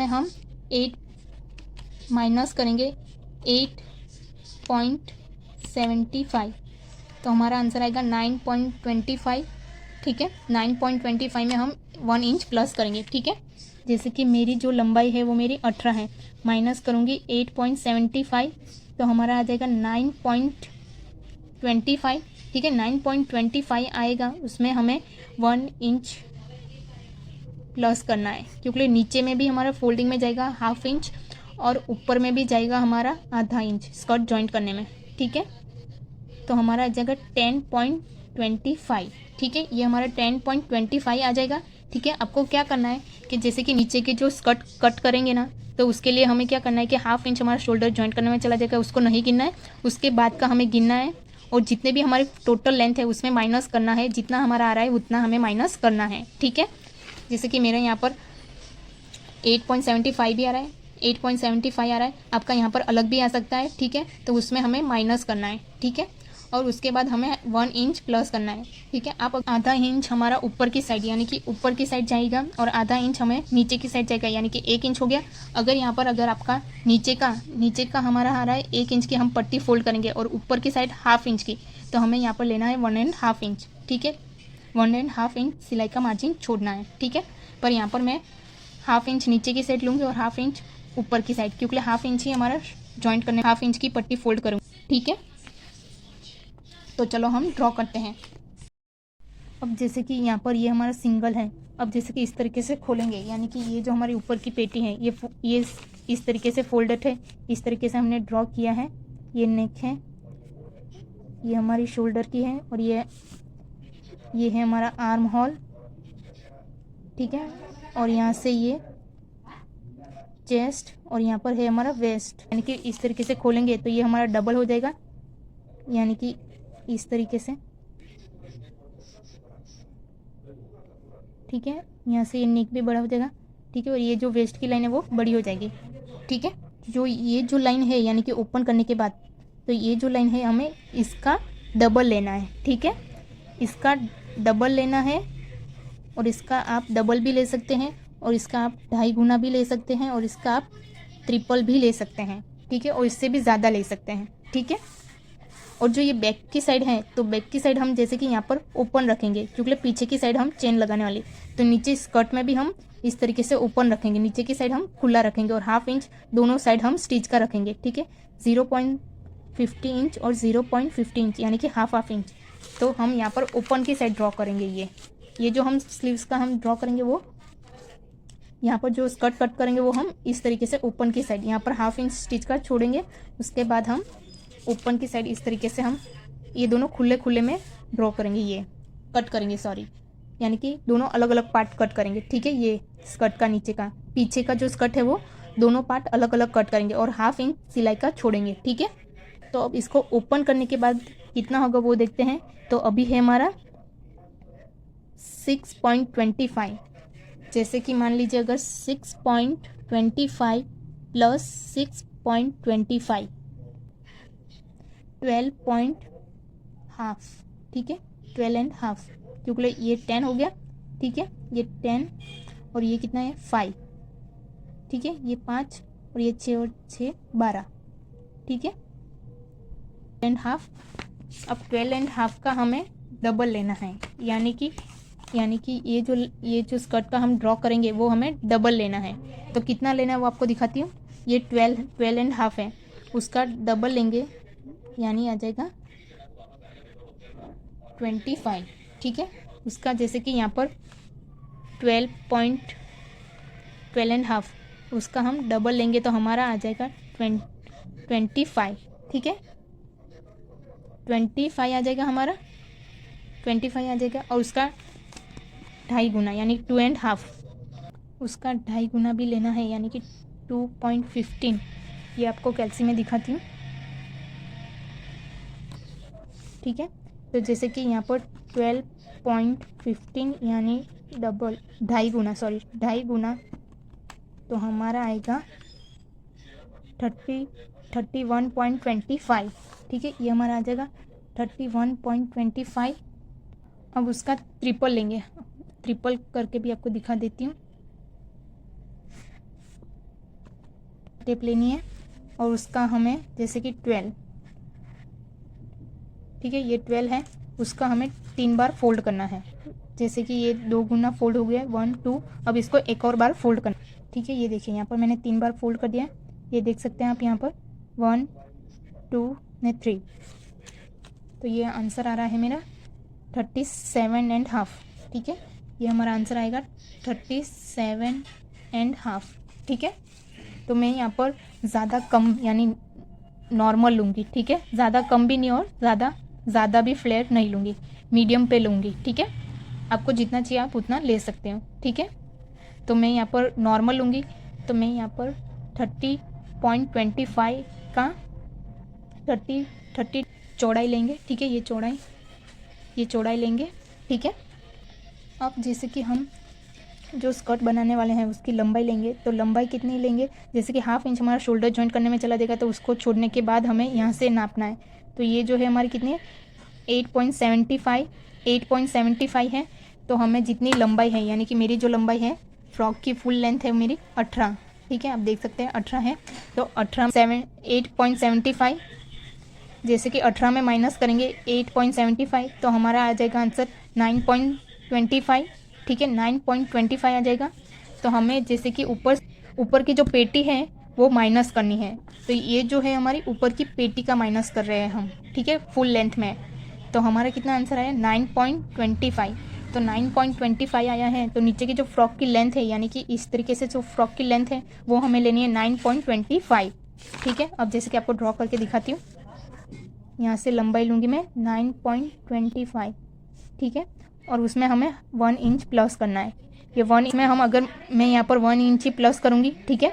हम 8 माइनस करेंगे 8.75, तो हमारा आंसर आएगा 9.25, ठीक है। 9.25 में हम 1 इंच प्लस करेंगे, ठीक है। जैसे कि मेरी जो लंबाई है वो मेरी 18 है, माइनस करूँगी 8.75, तो हमारा आ जाएगा 9.25, ठीक है। 9.25 आएगा, उसमें हमें 1 इंच प्लस करना है, क्योंकि नीचे में भी हमारा फोल्डिंग में जाएगा ½ इंच और ऊपर में भी जाएगा हमारा ½ इंच स्कर्ट जॉइंट करने में, ठीक है। तो हमारा आ जाएगा 10.25, ठीक है। ये हमारा 10.25 आ जाएगा, ठीक है। आपको क्या करना है कि जैसे कि नीचे के जो स्कर्ट कट करेंगे ना, तो उसके लिए हमें क्या करना है कि ½ इंच हमारा शोल्डर जॉइंट करने में चला जाएगा, उसको नहीं गिनना है, उसके बाद का हमें गिनना है। और जितने भी हमारी टोटल लेंथ है उसमें माइनस करना है, जितना हमारा आ रहा है उतना हमें माइनस करना है, ठीक है। जैसे कि मेरे यहाँ पर 8.75 भी आ रहा है, 8.75 आ रहा है, आपका यहाँ पर अलग भी आ सकता है, ठीक है। तो उसमें हमें माइनस करना है, ठीक है। और उसके बाद हमें 1 इंच प्लस करना है, ठीक है। आप ½ इंच हमारा ऊपर की साइड यानी कि ऊपर की साइड जाएगा और ½ इंच हमें नीचे की साइड जाएगा, यानी कि 1 इंच हो गया। अगर आपका नीचे का हमारा आ रहा है 1 इंच की, हम पट्टी फोल्ड करेंगे और ऊपर की साइड ½ इंच की, तो हमें यहाँ पर लेना है 1½ इंच, ठीक है। 1½ इंच सिलाई का मार्जिन छोड़ना है, ठीक है। पर यहाँ पर मैं ½ इंच नीचे की साइड लूँगी और ½ इंच ऊपर की साइड, क्योंकि ½ इंच ही हमारा जॉइंट करने, ½ इंच की पट्टी फोल्ड करूँगी, ठीक है। तो चलो हम ड्रॉ करते हैं। अब जैसे कि यहाँ पर ये हमारा सिंगल है, अब जैसे कि इस तरीके से खोलेंगे, यानी कि ये जो हमारी ऊपर की पेटी है ये इस तरीके से फोल्डेड है, इस तरीके से हमने ड्रॉ किया है। ये नेक है, ये हमारी शोल्डर की है, और ये है हमारा आर्म होल, ठीक है। और यहाँ से ये चेस्ट, और यहाँ पर है हमारा वेस्ट, यानी कि इस तरीके से खोलेंगे तो ये हमारा डबल हो जाएगा, यानी कि इस तरीके से, ठीक है। यहाँ से ये नेक भी बड़ा हो जाएगा, ठीक है। और ये जो वेस्ट की लाइन है वो बड़ी हो जाएगी, ठीक है। ये जो लाइन है यानी कि ओपन करने के बाद, तो ये जो लाइन है हमें इसका डबल लेना है, ठीक है। इसका डबल लेना है, और इसका आप डबल भी ले सकते हैं, और इसका आप 2.5 गुना भी ले सकते हैं, और इसका आप ट्रिपल भी ले सकते हैं, ठीक है। और इससे भी ज़्यादा ले सकते हैं, ठीक है। और जो ये बैक की साइड है, तो बैक की साइड हम जैसे कि यहाँ पर ओपन रखेंगे, क्योंकि पीछे की साइड हम चेन लगाने वाली, तो नीचे स्कर्ट में भी हम इस तरीके से ओपन रखेंगे, नीचे की साइड हम खुला रखेंगे, और ½ इंच दोनों साइड हम स्टिच का रखेंगे, ठीक है। 0.50 इंच और 0.50 इंच, यानी कि ½ इंच। तो हम यहाँ पर ओपन की साइड ड्रॉ करेंगे। ये जो हम स्लीव्स का हम ड्रॉ करेंगे, वो यहाँ पर जो स्कर्ट कट करेंगे वो हम इस तरीके से ओपन की साइड यहाँ पर ½ इंच स्टिच का छोड़ेंगे। उसके बाद हम ओपन की साइड इस तरीके से हम ये दोनों खुले में ड्रॉ करेंगे, ये कट करेंगे, सॉरी, यानी कि दोनों अलग अलग पार्ट कट करेंगे, ठीक है। ये स्कर्ट का नीचे का, पीछे का जो स्कर्ट है वो दोनों पार्ट अलग अलग कट करेंगे और ½ इंच सिलाई का छोड़ेंगे, ठीक है। तो अब इसको ओपन करने के बाद कितना होगा वो देखते हैं। तो अभी है हमारा 6.25, जैसे कि मान लीजिए अगर 6.25 प्लस 6.25 12.5, ठीक है, 12.5, क्योंकि ये 10 हो गया, ठीक है। ये 10 और ये कितना है 5, ठीक है, ये 5 और ये 6 और 6 12, ठीक है, 12.5। अब 12.5 का हमें डबल लेना है, यानी कि ये जो स्कर्ट का हम ड्रॉ करेंगे वो हमें डबल लेना है। तो कितना लेना है वो आपको दिखाती हूँ। ये 12.5 है, उसका डबल लेंगे यानी आ जाएगा 25, ठीक है। उसका जैसे कि यहाँ पर 12.5, उसका हम डबल लेंगे तो हमारा आ जाएगा 25, ठीक है, 25 आ जाएगा हमारा, 25 आ जाएगा। और उसका 2.5 गुना यानी 2.5, उसका 2.5 गुना भी लेना है यानी कि 2.15। ये आपको कैल्सी में दिखाती हूँ, ठीक है। तो जैसे कि यहाँ पर 12.15 यानी डबल 2.5 गुना, तो हमारा आएगा 31.25, ठीक है, ये हमारा आ जाएगा 31.25। अब उसका ट्रिपल लेंगे, ट्रिपल करके भी आपको दिखा देती हूँ। टेप लेनी है और उसका हमें जैसे कि 12, ठीक है, ये 12 है, उसका हमें 3 बार फोल्ड करना है। जैसे कि ये 2 गुना फोल्ड हो गया, 1 2, अब इसको एक और बार फोल्ड करना, ठीक है। ये देखिए यहाँ पर मैंने 3 बार फोल्ड कर दिया, ये देख सकते हैं आप यहाँ पर 1 2 ने 3। तो ये आंसर आ रहा है मेरा 37.5, ठीक है, ये हमारा आंसर आएगा 37.5, ठीक है। तो मैं यहाँ पर ज़्यादा कम यानी नॉर्मल लूँगी, ठीक है, ज़्यादा कम भी नहीं और ज़्यादा भी फ्लेयर नहीं लूँगी, मीडियम पे लूँगी, ठीक है। आपको जितना चाहिए आप उतना ले सकते हो, ठीक है। तो मैं यहाँ पर नॉर्मल लूँगी, तो मैं यहाँ पर 30.25 का 30 चौड़ाई लेंगे, ठीक है, ये चौड़ाई लेंगे, ठीक है। अब जैसे कि हम जो स्कर्ट बनाने वाले हैं उसकी लंबाई लेंगे, तो लंबाई कितनी लेंगे, जैसे कि 1/2 इंच हमारा शोल्डर जॉइंट करने में चला जाएगा, तो उसको छोड़ने के बाद हमें यहाँ से नापना है। तो ये जो है हमारी कितनी है 8.75 है। तो हमें जितनी लंबाई है यानी कि मेरी जो लंबाई है फ्रॉक की फुल लेंथ है मेरी 18, ठीक है, आप देख सकते हैं 18 है। तो 8.75, जैसे कि 18 में माइनस करेंगे 8.75, तो हमारा आ जाएगा आंसर 9.25, ठीक है, 9.25 आ जाएगा। तो हमें जैसे कि ऊपर की जो पेटी है वो माइनस करनी है, तो ये जो है हमारी ऊपर की पेटी का माइनस कर रहे हैं हम, ठीक है, फुल लेंथ में। तो हमारा कितना आंसर आया 9.25। तो 9.25 आया है, तो नीचे की जो फ्रॉक की लेंथ है यानी कि इस तरीके से जो फ्रॉक की लेंथ है वो हमें लेनी है 9.25, ठीक है। अब जैसे कि आपको ड्रॉ करके दिखाती हूँ, यहाँ से लंबाई लूँगी मैं 9.25, ठीक है, और उसमें हमें 1 इंच प्लस करना है। ये 1 इंच में हम अगर मैं यहाँ पर 1 इंच ही प्लस करूँगी, ठीक है,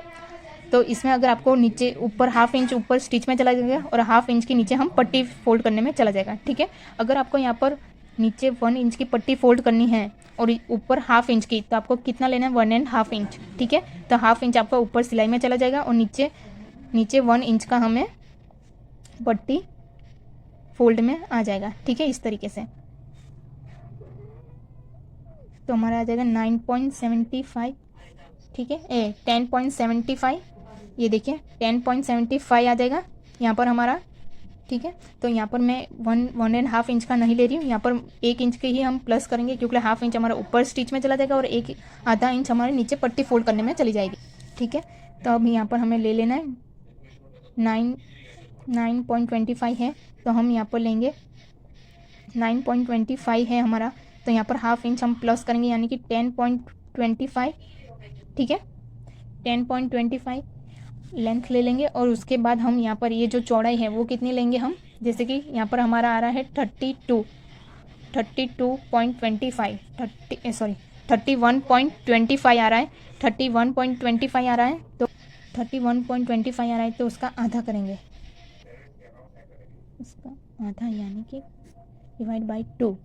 तो इसमें अगर आपको नीचे ऊपर 1/2 इंच ऊपर स्टिच में चला जाएगा और 1/2 इंच के नीचे हम पट्टी फोल्ड करने में चला जाएगा, ठीक है। अगर आपको यहाँ पर नीचे 1 इंच की पट्टी फोल्ड करनी है और ऊपर 1/2 इंच की, तो आपको कितना लेना है 1.5 इंच, ठीक है। तो 1/2 इंच आपका ऊपर सिलाई में चला जाएगा और नीचे 1 इंच का हमें पट्टी फोल्ड में आ जाएगा, ठीक है, इस तरीके से। तो हमारा आ जाएगा 9.75, ठीक है, 10.75, ये देखिए 10.75 आ जाएगा यहाँ पर हमारा, ठीक है। तो यहाँ पर मैं 1.5 इंच का नहीं ले रही हूँ, यहाँ पर 1 इंच के ही हम प्लस करेंगे, क्योंकि 1/2 इंच हमारा ऊपर स्टिच में चला जाएगा और आधा इंच हमारे नीचे पट्टी फोल्ड करने में चली जाएगी, ठीक है। तो अब यहाँ पर हमें ले लेना है 9.25 है, तो हम यहाँ पर लेंगे 9.25 है हमारा, तो यहाँ पर 1/2 इंच हम प्लस करेंगे यानी कि 10.25, ठीक है, 10.25 लेंथ ले लेंगे। और उसके बाद हम यहाँ पर ये जो चौड़ाई है वो कितनी लेंगे हम, जैसे कि यहाँ पर हमारा आ रहा है 31.25 आ रहा है, 31.25 आ रहा है, तो 31.25 आ रहा है, तो उसका आधा करेंगे, उसका आधा यानी कि डिवाइड बाई 2,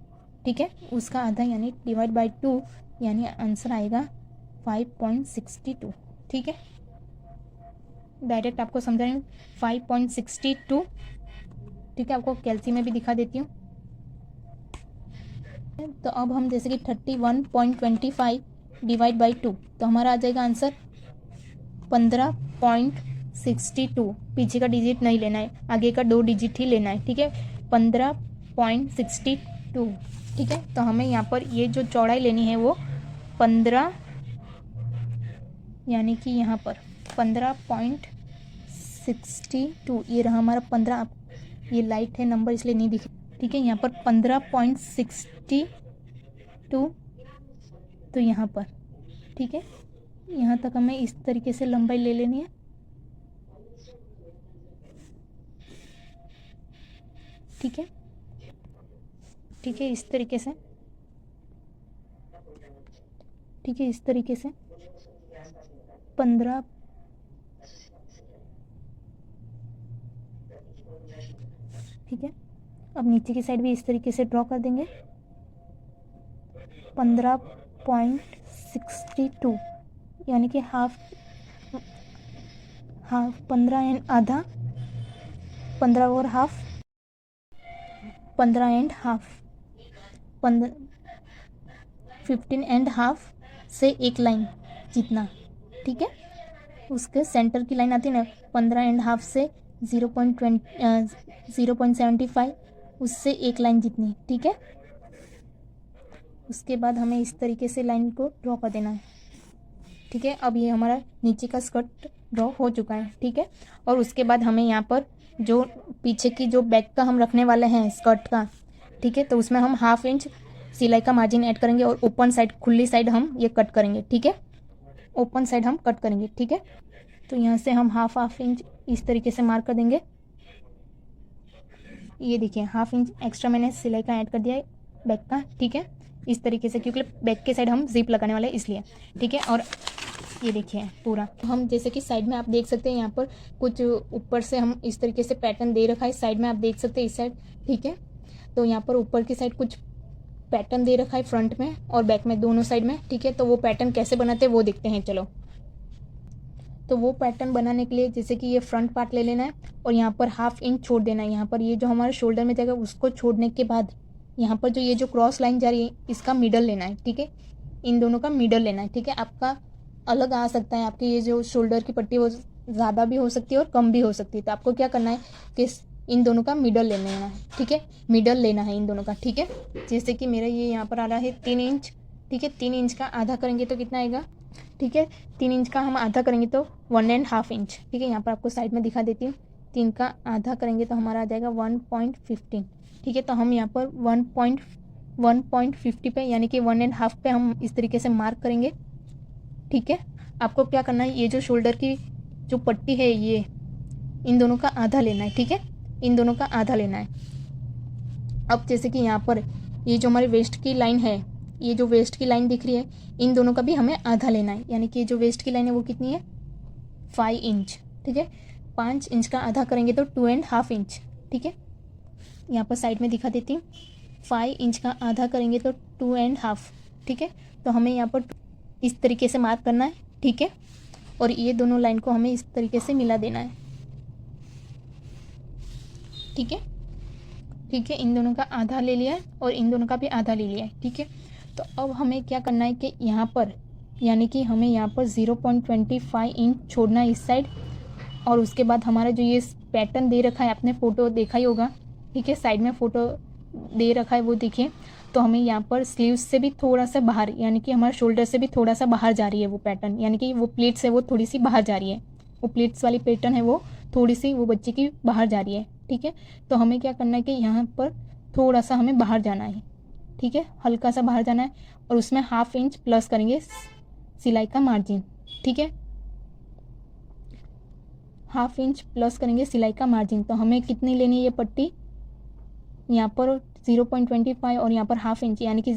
ठीक है, उसका आधा यानी डिवाइड बाई 2 यानी आंसर आएगा 5.62, ठीक है। डायरेक्ट आपको समझा रही हूँ 5.62, ठीक है, आपको कैल्सी में भी दिखा देती हूँ। तो अब हम जैसे कि 31.25 डिवाइड बाई 2, तो हमारा आ जाएगा आंसर 15.62, पीछे का डिजिट नहीं लेना है, आगे का 2 डिजिट ही लेना है, ठीक है। 15.62, ठीक है। तो हमें यहाँ पर ये जो चौड़ाई लेनी है वो 15, यानी कि यहाँ पर 15.62, ये रहा हमारा 15, ये लाइट है नंबर इसलिए नहीं दिखे, ठीक है। यहाँ पर 15.62, तो यहाँ पर, ठीक है, यहाँ तक हमें इस तरीके से लंबाई ले लेनी है, ठीक है, ठीक है, इस तरीके से, ठीक है, इस तरीके से 15, ठीक है। अब नीचे की साइड भी इस तरीके से ड्रॉ कर देंगे, 15.62, यानी कि हाफ 15 एंड आधा, 15 और half, 15 and half, 15 and half से एक लाइन जितना, ठीक है। उसके सेंटर की लाइन आती है ना, 15 एंड हाफ से 0.75, उससे एक लाइन जितनी, ठीक है। उसके बाद हमें इस तरीके से लाइन को ड्रॉ कर देना है, ठीक है। अब ये हमारा नीचे का स्कर्ट ड्रॉ हो चुका है, ठीक है। और उसके बाद हमें यहाँ पर जो पीछे की जो बैक का हम रखने वाले हैं स्कर्ट का, ठीक है, तो उसमें हम 1/2 इंच सिलाई का मार्जिन ऐड करेंगे और ओपन साइड, खुली साइड हम ये कट करेंगे, ठीक है। ओपन साइड हम कट करेंगे, ठीक है। तो यहाँ से हम 1/2 इंच इस तरीके से मार्क कर देंगे, ये देखिए 1/2 इंच एक्स्ट्रा मैंने सिलाई का ऐड कर दिया है बैक का, ठीक है, इस तरीके से, क्योंकि बैक के साइड हम जिप लगाने वाले हैं इसलिए, ठीक है। और ये देखिए पूरा हम, जैसे कि साइड में आप देख सकते हैं यहाँ पर कुछ ऊपर से हम इस तरीके से पैटर्न दे रखा है, साइड में आप देख सकते हैं इस साइड, ठीक है। तो यहाँ पर ऊपर की साइड कुछ पैटर्न दे रखा है फ्रंट में और बैक में, दोनों साइड में, ठीक है। तो वो पैटर्न कैसे बनाते हैं वो देखते हैं, चलो। तो वो पैटर्न बनाने के लिए जैसे कि ये फ्रंट पार्ट ले लेना है और यहाँ पर 1/2 इंच छोड़ देना है, यहाँ पर ये जो हमारे शोल्डर में जाएगा उसको छोड़ने के बाद यहाँ पर जो ये जो क्रॉस लाइन जा रही है इसका मिडल लेना है, ठीक है। इन दोनों का मिडल लेना है, ठीक है। आपका अलग आ सकता है, आपकी ये जो शोल्डर की पट्टी वो ज़्यादा भी हो सकती है और कम भी हो सकती है, तो आपको क्या करना है कि इन दोनों का मिडल लेना है, ठीक है, मिडल लेना है इन दोनों का, ठीक है। जैसे कि मेरा ये यहाँ पर आ रहा है 3 इंच, ठीक है। 3 इंच का आधा करेंगे तो कितना आएगा, ठीक है। 3 इंच का हम आधा करेंगे तो 1.5 इंच, ठीक है। यहाँ पर आपको साइड में दिखा देती हूँ, 3 का आधा करेंगे तो हमारा आ जाएगा 1.15, ठीक है। तो हम यहाँ पर 1.50 पे, यानी कि 1.5 पे हम इस तरीके से मार्क करेंगे, ठीक है। आपको क्या करना है, ये जो शोल्डर की जो पट्टी है ये इन दोनों का आधा लेना है, ठीक है, इन दोनों का आधा लेना है। अब जैसे कि यहाँ पर ये जो हमारी वेस्ट की लाइन है, ये जो वेस्ट की लाइन दिख रही है, इन दोनों का भी हमें आधा लेना है, यानी कि जो वेस्ट की लाइन है वो कितनी है, 5 इंच, ठीक है। 5 इंच का आधा करेंगे तो 2.5 इंच, ठीक है। यहाँ पर साइड में दिखा देती हूँ, 5 इंच का आधा करेंगे तो 2.5, ठीक है। तो हमें यहाँ पर इस तरीके से मार्क करना है, ठीक है। और ये दोनों लाइन को हमें इस तरीके से मिला देना है, ठीक है, ठीक है। इन दोनों का आधा ले लिया है और इन दोनों का भी आधा ले लिया है, ठीक है। तो अब हमें क्या करना है कि यहाँ पर, यानी कि हमें यहाँ पर 0.25 इंच छोड़ना है इस साइड, और उसके बाद हमारा जो ये पैटर्न दे रखा है, आपने फ़ोटो देखा ही होगा, ठीक है, साइड में फ़ोटो दे रखा है वो देखिए। तो हमें यहाँ पर स्लीव्स से भी थोड़ा सा बाहर, यानी कि हमारे शोल्डर से भी थोड़ा सा बाहर जा रही है वो पैटर्न, यानी कि वो प्लीट्स है वो थोड़ी सी बाहर जा रही है, वो प्लीट्स वाली पैटर्न है वो थोड़ी सी वो बच्चे की बाहर जा रही है, ठीक है। तो हमें क्या करना है कि यहाँ पर थोड़ा सा हमें बाहर जाना है, ठीक है, हल्का सा बाहर जाना है, और उसमें 1/2 इंच प्लस करेंगे सिलाई का मार्जिन, ठीक है, 1/2 इंच प्लस करेंगे सिलाई का मार्जिन। तो हमें कितनी लेनी है ये पट्टी, यहाँ पर 0.25 और यहाँ पर 1/2 इंच, यानी कि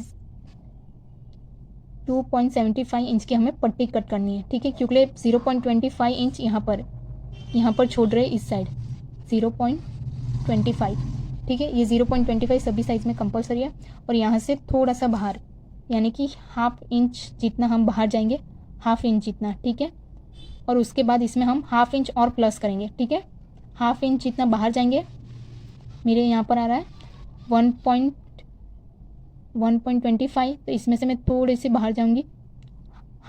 2.75 इंच की हमें पट्टी कट करनी है, ठीक है। क्योंकि 0.25 इंच यहाँ पर छोड़ रहे इस साइड 0.25, ठीक है। ये 0.25 सभी साइज में कंपलसरी है, और यहाँ से थोड़ा सा बाहर, यानी कि 1/2 इंच जितना हम बाहर जाएंगे, 1/2 इंच जितना, ठीक है। और उसके बाद इसमें हम 1/2 इंच और प्लस करेंगे, ठीक है। 1/2 इंच जितना बाहर जाएंगे, मेरे यहाँ पर आ रहा है 1.25, तो इसमें से मैं थोड़ी सी बाहर जाऊँगी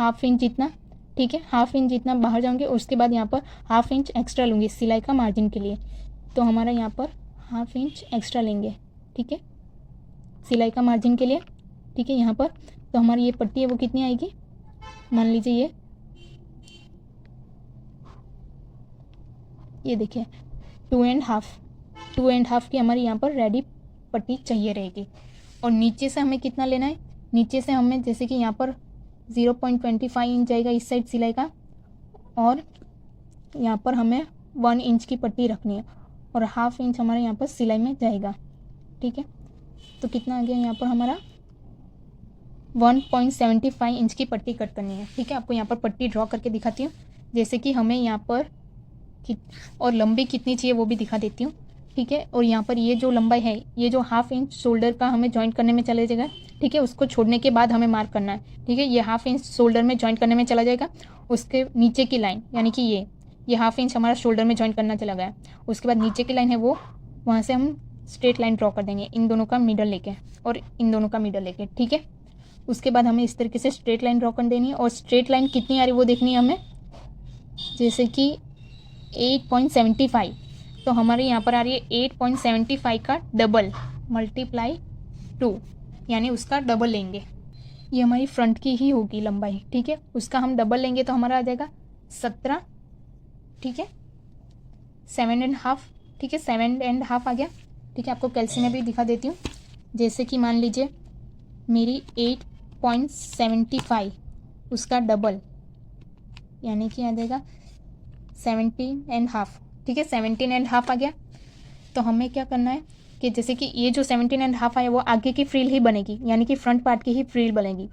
1/2 इंच जितना, ठीक है, हाफ इंच जितना बाहर जाऊंगी, उसके बाद यहाँ पर हाफ इंच एक्स्ट्रा लूँगी सिलाई का मार्जिन के लिए। तो हमारा यहाँ पर हाफ इंच एक्स्ट्रा लेंगे, ठीक है, सिलाई का मार्जिन के लिए, ठीक है। यहाँ पर तो हमारी ये पट्टी है वो कितनी आएगी, मान लीजिए ये देखिए 2.5 की हमारी यहाँ पर रेडी पट्टी चाहिए रहेगी। और नीचे से हमें कितना लेना है, नीचे से हमें जैसे कि यहाँ पर 0.25 इंच जाएगा इस साइड सिलाई का, और यहाँ पर हमें 1 इंच की पट्टी रखनी है, और हाफ इंच हमारे यहाँ पर सिलाई में जाएगा, ठीक है। तो कितना आ गया यहाँ पर हमारा 1.75 इंच की पट्टी कट करनी है, ठीक है। आपको यहाँ पर पट्टी ड्रॉ करके दिखाती हूँ, जैसे कि हमें यहाँ पर और लंबी कितनी चाहिए वो भी दिखा देती हूँ, ठीक है। और यहाँ पर ये जो लंबाई है, ये जो हाफ इंच शोल्डर का हमें जॉइंट करने में चला जाएगा, ठीक है, उसको छोड़ने के बाद हमें मार्क करना है, ठीक है। ये हाफ इंच शोल्डर में जॉइंट करने में चला जाएगा, उसके नीचे की लाइन यानी कि ये हाफ इंच हमारा शोल्डर में जॉइंट करना चला गया, उसके बाद नीचे की लाइन है वो वहाँ से हम स्ट्रेट लाइन ड्रॉ कर देंगे, इन दोनों का मिडल लेके और इन दोनों का मिडल लेके, ठीक है। उसके बाद हमें इस तरीके से स्ट्रेट लाइन ड्रॉ कर देनी है, और स्ट्रेट लाइन कितनी आ रही है वो देखनी है हमें, जैसे कि 8.75, तो हमारे यहाँ पर आ रही है 8.75 का डबल मल्टीप्लाई 2, यानी उसका डबल लेंगे। ये हमारी फ्रंट की ही होगी लंबाई, ठीक है, उसका हम डबल लेंगे तो हमारा आ जाएगा 17, ठीक है, 7.5, ठीक है, 7.5 आ गया, ठीक है। आपको कैल्सी में भी दिखा देती हूँ, जैसे कि मान लीजिए मेरी 8.75 उसका डबल यानी कि आ जाएगा 17.5, ठीक है, 17.5 आ गया। तो हमें क्या करना है कि जैसे कि ये जो 17.5 आया वो आगे की फ्रिल ही बनेगी, यानी कि फ्रंट पार्ट की ही फ्रिल बनेगी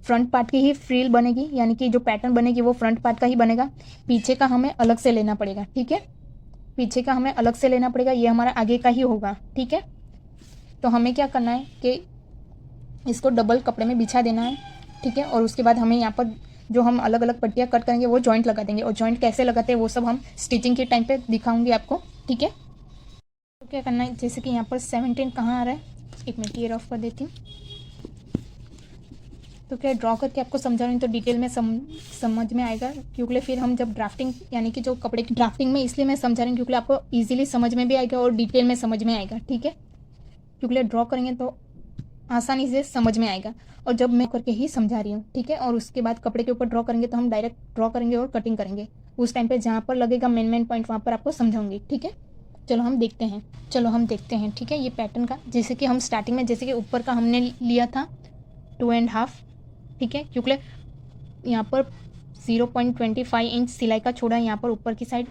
फ्रंट पार्ट की ही फ्रिल बनेगी, यानी कि जो पैटर्न बनेगी वो फ्रंट पार्ट का ही बनेगा। पीछे का हमें अलग से लेना पड़ेगा, ठीक है, पीछे का हमें अलग से लेना पड़ेगा, ये हमारा आगे का ही होगा, ठीक है। तो हमें क्या करना है कि इसको डबल कपड़े में बिछा देना है, ठीक है। और उसके बाद हमें यहाँ पर जो हम अलग अलग पट्टियाँ कट करेंगे वो जॉइंट लगा देंगे, और जॉइंट कैसे लगाते हैं वो सब हम स्टिचिंग के टाइम पे दिखाऊंगी आपको, ठीक है। तो क्या करना है, जैसे कि यहाँ पर 17 कहाँ आ रहा है, एक मिनट ये रफ कर देती हूँ। तो क्या ड्रॉ करके आपको समझा रही हूँ तो डिटेल में समझ में आएगा, क्योंकि फिर हम जब ड्राफ्टिंग यानी कि जो कपड़े की ड्राफ्टिंग में इसलिए मैं समझा रही हूँ क्योंकि आपको ईजिली समझ में भी आएगा और डिटेल में समझ में आएगा, ठीक है। क्योंकि ड्रॉ करेंगे तो आसानी से समझ में आएगा, और जब मैं करके ही समझा रही हूँ, ठीक है। और उसके बाद कपड़े के ऊपर ड्रॉ करेंगे तो हम डायरेक्ट ड्रॉ करेंगे और कटिंग करेंगे, उस टाइम पे जहाँ पर लगेगा मेन पॉइंट वहाँ पर आपको समझाऊंगी, ठीक है। चलो हम देखते हैं, ठीक है। ये पैटर्न का जैसे कि हम स्टार्टिंग में जैसे कि ऊपर का हमने लिया था 2.5, ठीक है, क्योंकि यहाँ पर 0.25 इंच सिलाई का छोड़ा है यहाँ पर ऊपर की साइड,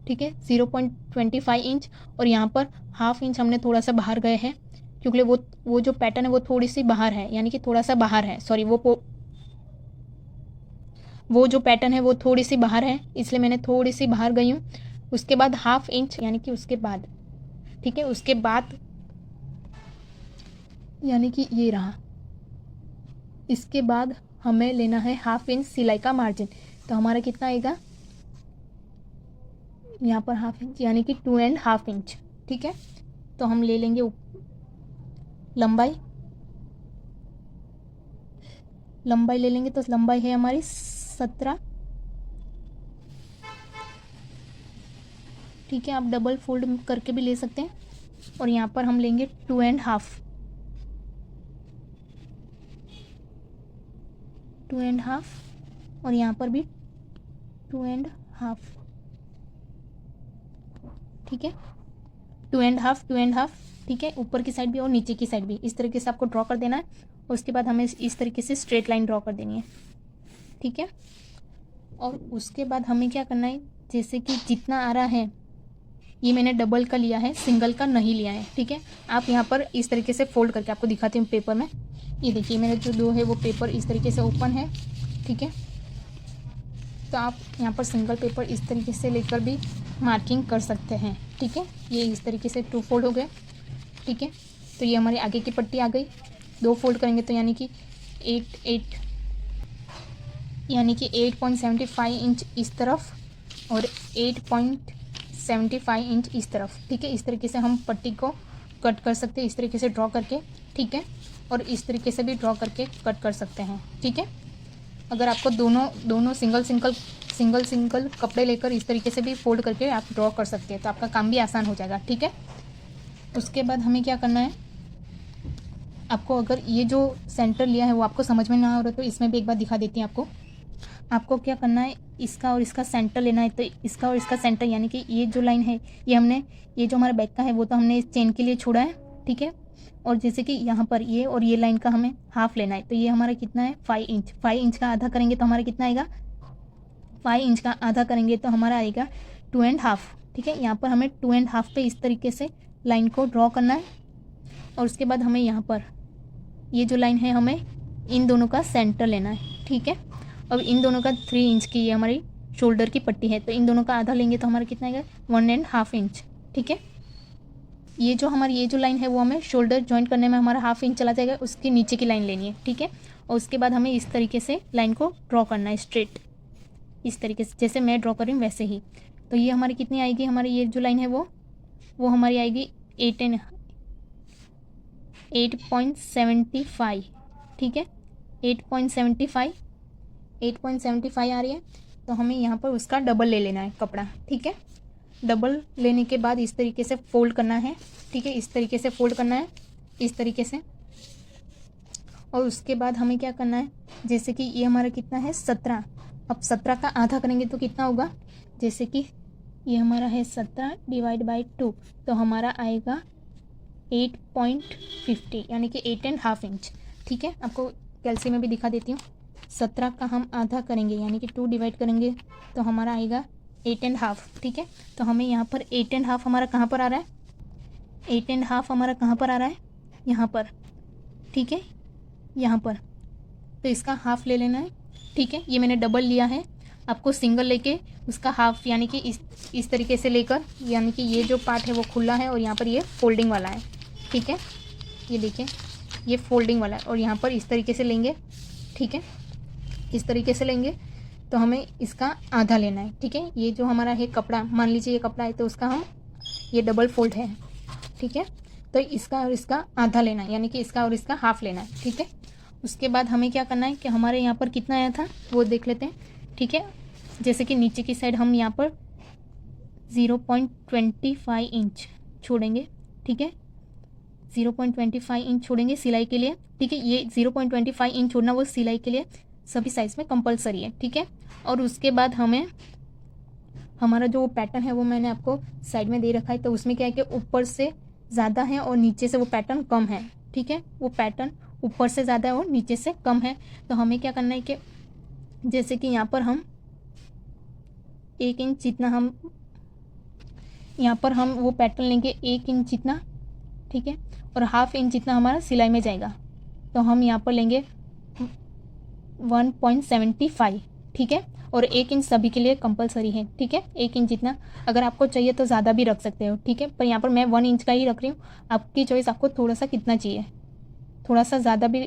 ठीक है, 0.25 इंच, और यहाँ पर हाफ इंच हमने थोड़ा सा बाहर गए हैं, क्योंकि वो जो पैटर्न है वो थोड़ी सी बाहर है, यानी कि थोड़ा सा बाहर है, सॉरी, वो जो पैटर्न है वो थोड़ी सी बाहर है, इसलिए मैंने थोड़ी सी बाहर गई हूँ। उसके बाद हाफ इंच यानी कि उसके बाद, ठीक है, उसके बाद यानी कि ये रहा, इसके बाद हमें लेना है हाफ इंच सिलाई का मार्जिन। तो हमारा कितना आएगा यहाँ पर हाफ इंच यानी कि 2.5 इंच, ठीक है। तो हम ले लेंगे लंबाई ले लेंगे, तो लंबाई है हमारी 17, ठीक है। आप डबल फोल्ड करके भी ले सकते हैं, और यहाँ पर हम लेंगे 2.5 और यहाँ पर भी 2.5, ठीक है, 2.5, ठीक है, ऊपर की साइड भी और नीचे की साइड भी इस तरीके से आपको ड्रॉ कर देना है। और उसके बाद हमें इस तरीके से स्ट्रेट लाइन ड्रॉ कर देनी है, ठीक है। और उसके बाद हमें क्या करना है, जैसे कि जितना आ रहा है ये मैंने डबल का लिया है, सिंगल का नहीं लिया है, ठीक है। आप यहाँ पर इस तरीके से फोल्ड करके आपको दिखाती हूँ पेपर में, ये देखिए मेरे जो दो है वो पेपर इस तरीके से ओपन है, ठीक है। तो आप यहाँ पर सिंगल पेपर इस तरीके से लेकर भी मार्किंग कर सकते हैं, ठीक है। ये इस तरीके से 2 फोल्ड हो गए, ठीक है। तो ये हमारी आगे की पट्टी आ गई, 2 फोल्ड करेंगे तो यानी कि 8.75 इंच इस तरफ और 8.75 इंच इस तरफ, ठीक है। इस तरीके से हम पट्टी को कट कर सकते हैं, इस तरीके से ड्रॉ करके, ठीक है, और इस तरीके से भी ड्रॉ करके कट कर सकते हैं, ठीक है। अगर आपको दोनों सिंगल कपड़े लेकर इस तरीके से भी फोल्ड करके आप ड्रॉ कर सकते हैं, तो आपका काम भी आसान हो जाएगा। ठीक है, उसके बाद हमें क्या करना है, आपको अगर ये जो सेंटर लिया है वो आपको समझ में ना आ रहा तो इसमें भी एक बार दिखा देती हूँ आपको क्या करना है, इसका और इसका सेंटर लेना है। तो इसका और इसका सेंटर यानी कि ये जो लाइन है ये जो हमारा बैक का है वो तो हमने इस चेन के लिए छोड़ा है। ठीक है, और जैसे कि यहाँ पर ये और ये लाइन का हमें हाफ लेना है, तो ये हमारा कितना है 5 इंच। 5 इंच का आधा करेंगे तो हमारा कितना आएगा, 5 इंच का आधा करेंगे तो हमारा आएगा 2.5। ठीक है, यहाँ पर हमें 2.5 पे इस तरीके से लाइन को ड्रॉ करना है। और उसके बाद हमें यहाँ पर ये जो लाइन है हमें इन दोनों का सेंटर लेना है। ठीक है, अब इन दोनों का 3 इंच की ये हमारी शोल्डर की पट्टी है, तो इन दोनों का आधा लेंगे तो हमारा कितना आएगा 1.5 इंच। ठीक है, ये जो लाइन है वो हमें शोल्डर जॉइंट करने में हमारा 1/2 इंच चला जाएगा, उसके नीचे की लाइन लेनी है। ठीक है, और उसके बाद हमें इस तरीके से लाइन को ड्रॉ करना है स्ट्रेट, इस तरीके से जैसे मैं ड्रॉ कर रही हूँ वैसे ही। तो ये हमारी कितनी आएगी, हमारी ये जो लाइन है वो हमारी आएगी 8.75। ठीक है, 8.75 आ रही है, तो हमें यहाँ पर उसका डबल ले लेना है कपड़ा। ठीक है, डबल लेने के बाद इस तरीके से फोल्ड करना है। ठीक है, इस तरीके से फोल्ड करना है, इस तरीके से। और उसके बाद हमें क्या करना है, जैसे कि ये हमारा कितना है 17, अब 17 का आधा करेंगे तो कितना होगा, जैसे कि ये हमारा है 17 डिवाइड बाई 2, तो हमारा आएगा 8.50 यानी कि 8.5 इंच। ठीक है, आपको कैल्सी में भी दिखा देती हूँ। 17 का हम आधा करेंगे यानी कि 2 डिवाइड करेंगे तो हमारा आएगा 8.5। ठीक है, तो हमें यहाँ पर 8.5 हमारा कहाँ पर आ रहा है, 8.5 हमारा कहाँ पर आ रहा है, यहाँ पर। ठीक है, यहाँ पर, तो इसका हाफ ले लेना है। ठीक है, ये मैंने डबल लिया है, आपको सिंगल लेके उसका हाफ यानी कि इस तरीके से लेकर, यानी कि ये जो पार्ट है वो खुला है और यहाँ पर ये फोल्डिंग वाला है। ठीक है, ये देखिए ये फोल्डिंग वाला है और यहाँ पर इस तरीके से लेंगे। ठीक है, इस तरीके से लेंगे तो हमें इसका आधा लेना है। ठीक है, ये जो हमारा है कपड़ा, मान लीजिए ये कपड़ा है तो उसका हम ये डबल फोल्ड है। ठीक है, तो इसका और इसका आधा लेना है यानी कि इसका और इसका हाफ लेना है। ठीक है, उसके बाद हमें क्या करना है कि हमारे यहाँ पर कितना आया था वो देख लेते हैं। ठीक है, जैसे कि नीचे की साइड हम यहाँ पर 0.25 इंच छोड़ेंगे। ठीक है, 0.25 इंच छोड़ेंगे सिलाई के लिए। ठीक है, ये 0.25 इंच छोड़ना वो सिलाई के लिए सभी साइज में कंपलसरी है। ठीक है, और उसके बाद हमें हमारा जो पैटर्न है वो मैंने आपको साइड में दे रखा है, तो उसमें क्या है कि ऊपर से ज़्यादा है और नीचे से वो पैटर्न कम है। ठीक है, वो पैटर्न ऊपर से ज़्यादा है और नीचे से कम है, तो हमें क्या करना है कि जैसे कि यहाँ पर हम 1 इंच जितना हम यहाँ पर हम वो पैटर्न लेंगे 1 इंच जितना। ठीक है, और 1/2 इंच जितना हमारा सिलाई में जाएगा, तो हम यहाँ पर लेंगे 1.75। ठीक है, और 1 इंच सभी के लिए कंपलसरी है। ठीक है, 1 इंच जितना, अगर आपको चाहिए तो ज़्यादा भी रख सकते हो। ठीक है, पर यहाँ पर मैं 1 इंच का ही रख रही हूँ, आपकी चॉइस, आपको थोड़ा सा कितना चाहिए, थोड़ा सा ज़्यादा भी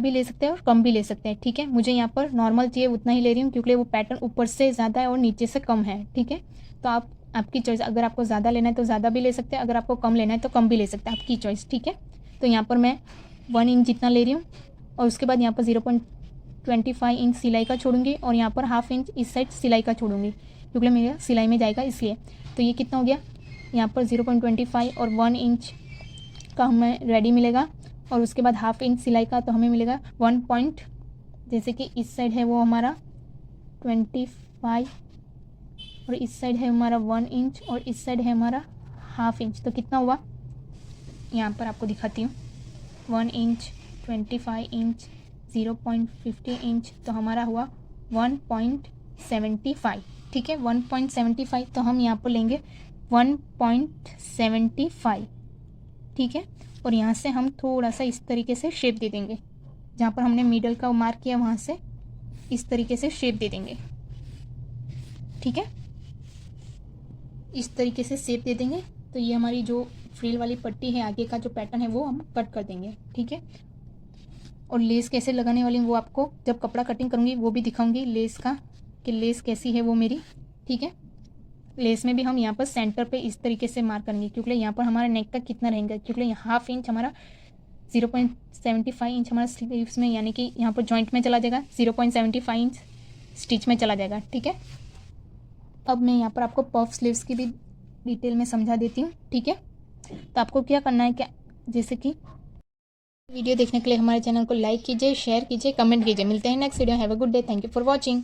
ले सकते हैं और कम भी ले सकते हैं। ठीक है, मुझे यहाँ पर नॉर्मल चाहिए उतना ही ले रही हूँ क्योंकि वो पैटर्न ऊपर से ज़्यादा है और नीचे से कम है। ठीक है, तो आपकी चॉइस, अगर आपको ज़्यादा लेना है तो ज़्यादा भी ले सकते हैं, अगर आपको कम लेना है तो कम भी ले सकते हैं, आपकी चॉइस। ठीक है, तो यहाँ पर मैं 1 इंच जितना ले रही हूँ और उसके बाद यहाँ पर 0.25 इंच सिलाई का छोड़ूंगी और यहाँ पर 1/2 इंच इस साइड सिलाई का छोड़ूंगी क्योंकि मेरा सिलाई में जाएगा इसलिए। तो ये कितना हो गया, यहाँ पर 0.25 और 1 इंच का हमें रेडी मिलेगा और उसके बाद 1/2 इंच सिलाई का, तो हमें मिलेगा 1 जैसे कि इस साइड है वो हमारा 25 और इस साइड है हमारा 1 इंच और इस साइड है हमारा 1/2 इंच, तो कितना हुआ, यहाँ पर आपको दिखाती हूँ। 1 इंच, 25 इंच, 0.50 इंच, तो हमारा हुआ 1.75। ठीक है, 1.75, तो हम यहाँ पर लेंगे 1.75। ठीक है, और यहाँ से हम थोड़ा सा इस तरीके से शेप दे देंगे, जहाँ पर हमने मिडल का मार्क किया वहाँ से इस तरीके से शेप दे देंगे। ठीक है, इस तरीके से शेप दे देंगे, तो ये हमारी जो फ्रिल वाली पट्टी है आगे का जो पैटर्न है वो हम कट कर देंगे। ठीक है, और लेस कैसे लगाने वाली वो आपको जब कपड़ा कटिंग करूँगी वो भी दिखाऊंगी, लेस का कि लेस कैसी है वो मेरी। ठीक है, लेस में भी हम यहाँ पर सेंटर पे इस तरीके से मार्क करेंगे क्योंकि यहाँ पर हमारा नेक का कितना रहेगा, क्योंकि 1/2 इंच हमारा 0.75 इंच हमारा स्लीव्स में, यानी कि यहाँ पर जॉइंट में चला जाएगा, 0.75 इंच स्टिच में चला जाएगा। ठीक है, अब मैं यहाँ पर आपको पफ स्लीव्स की भी डिटेल में समझा देती हूँ। ठीक है, तो आपको क्या करना है, क्या जैसे कि वीडियो देखने के लिए हमारे चैनल को लाइक कीजिए, शेयर कीजिए, कमेंट कीजिए। मिलते हैं next video. Have a good day, thank you for watching.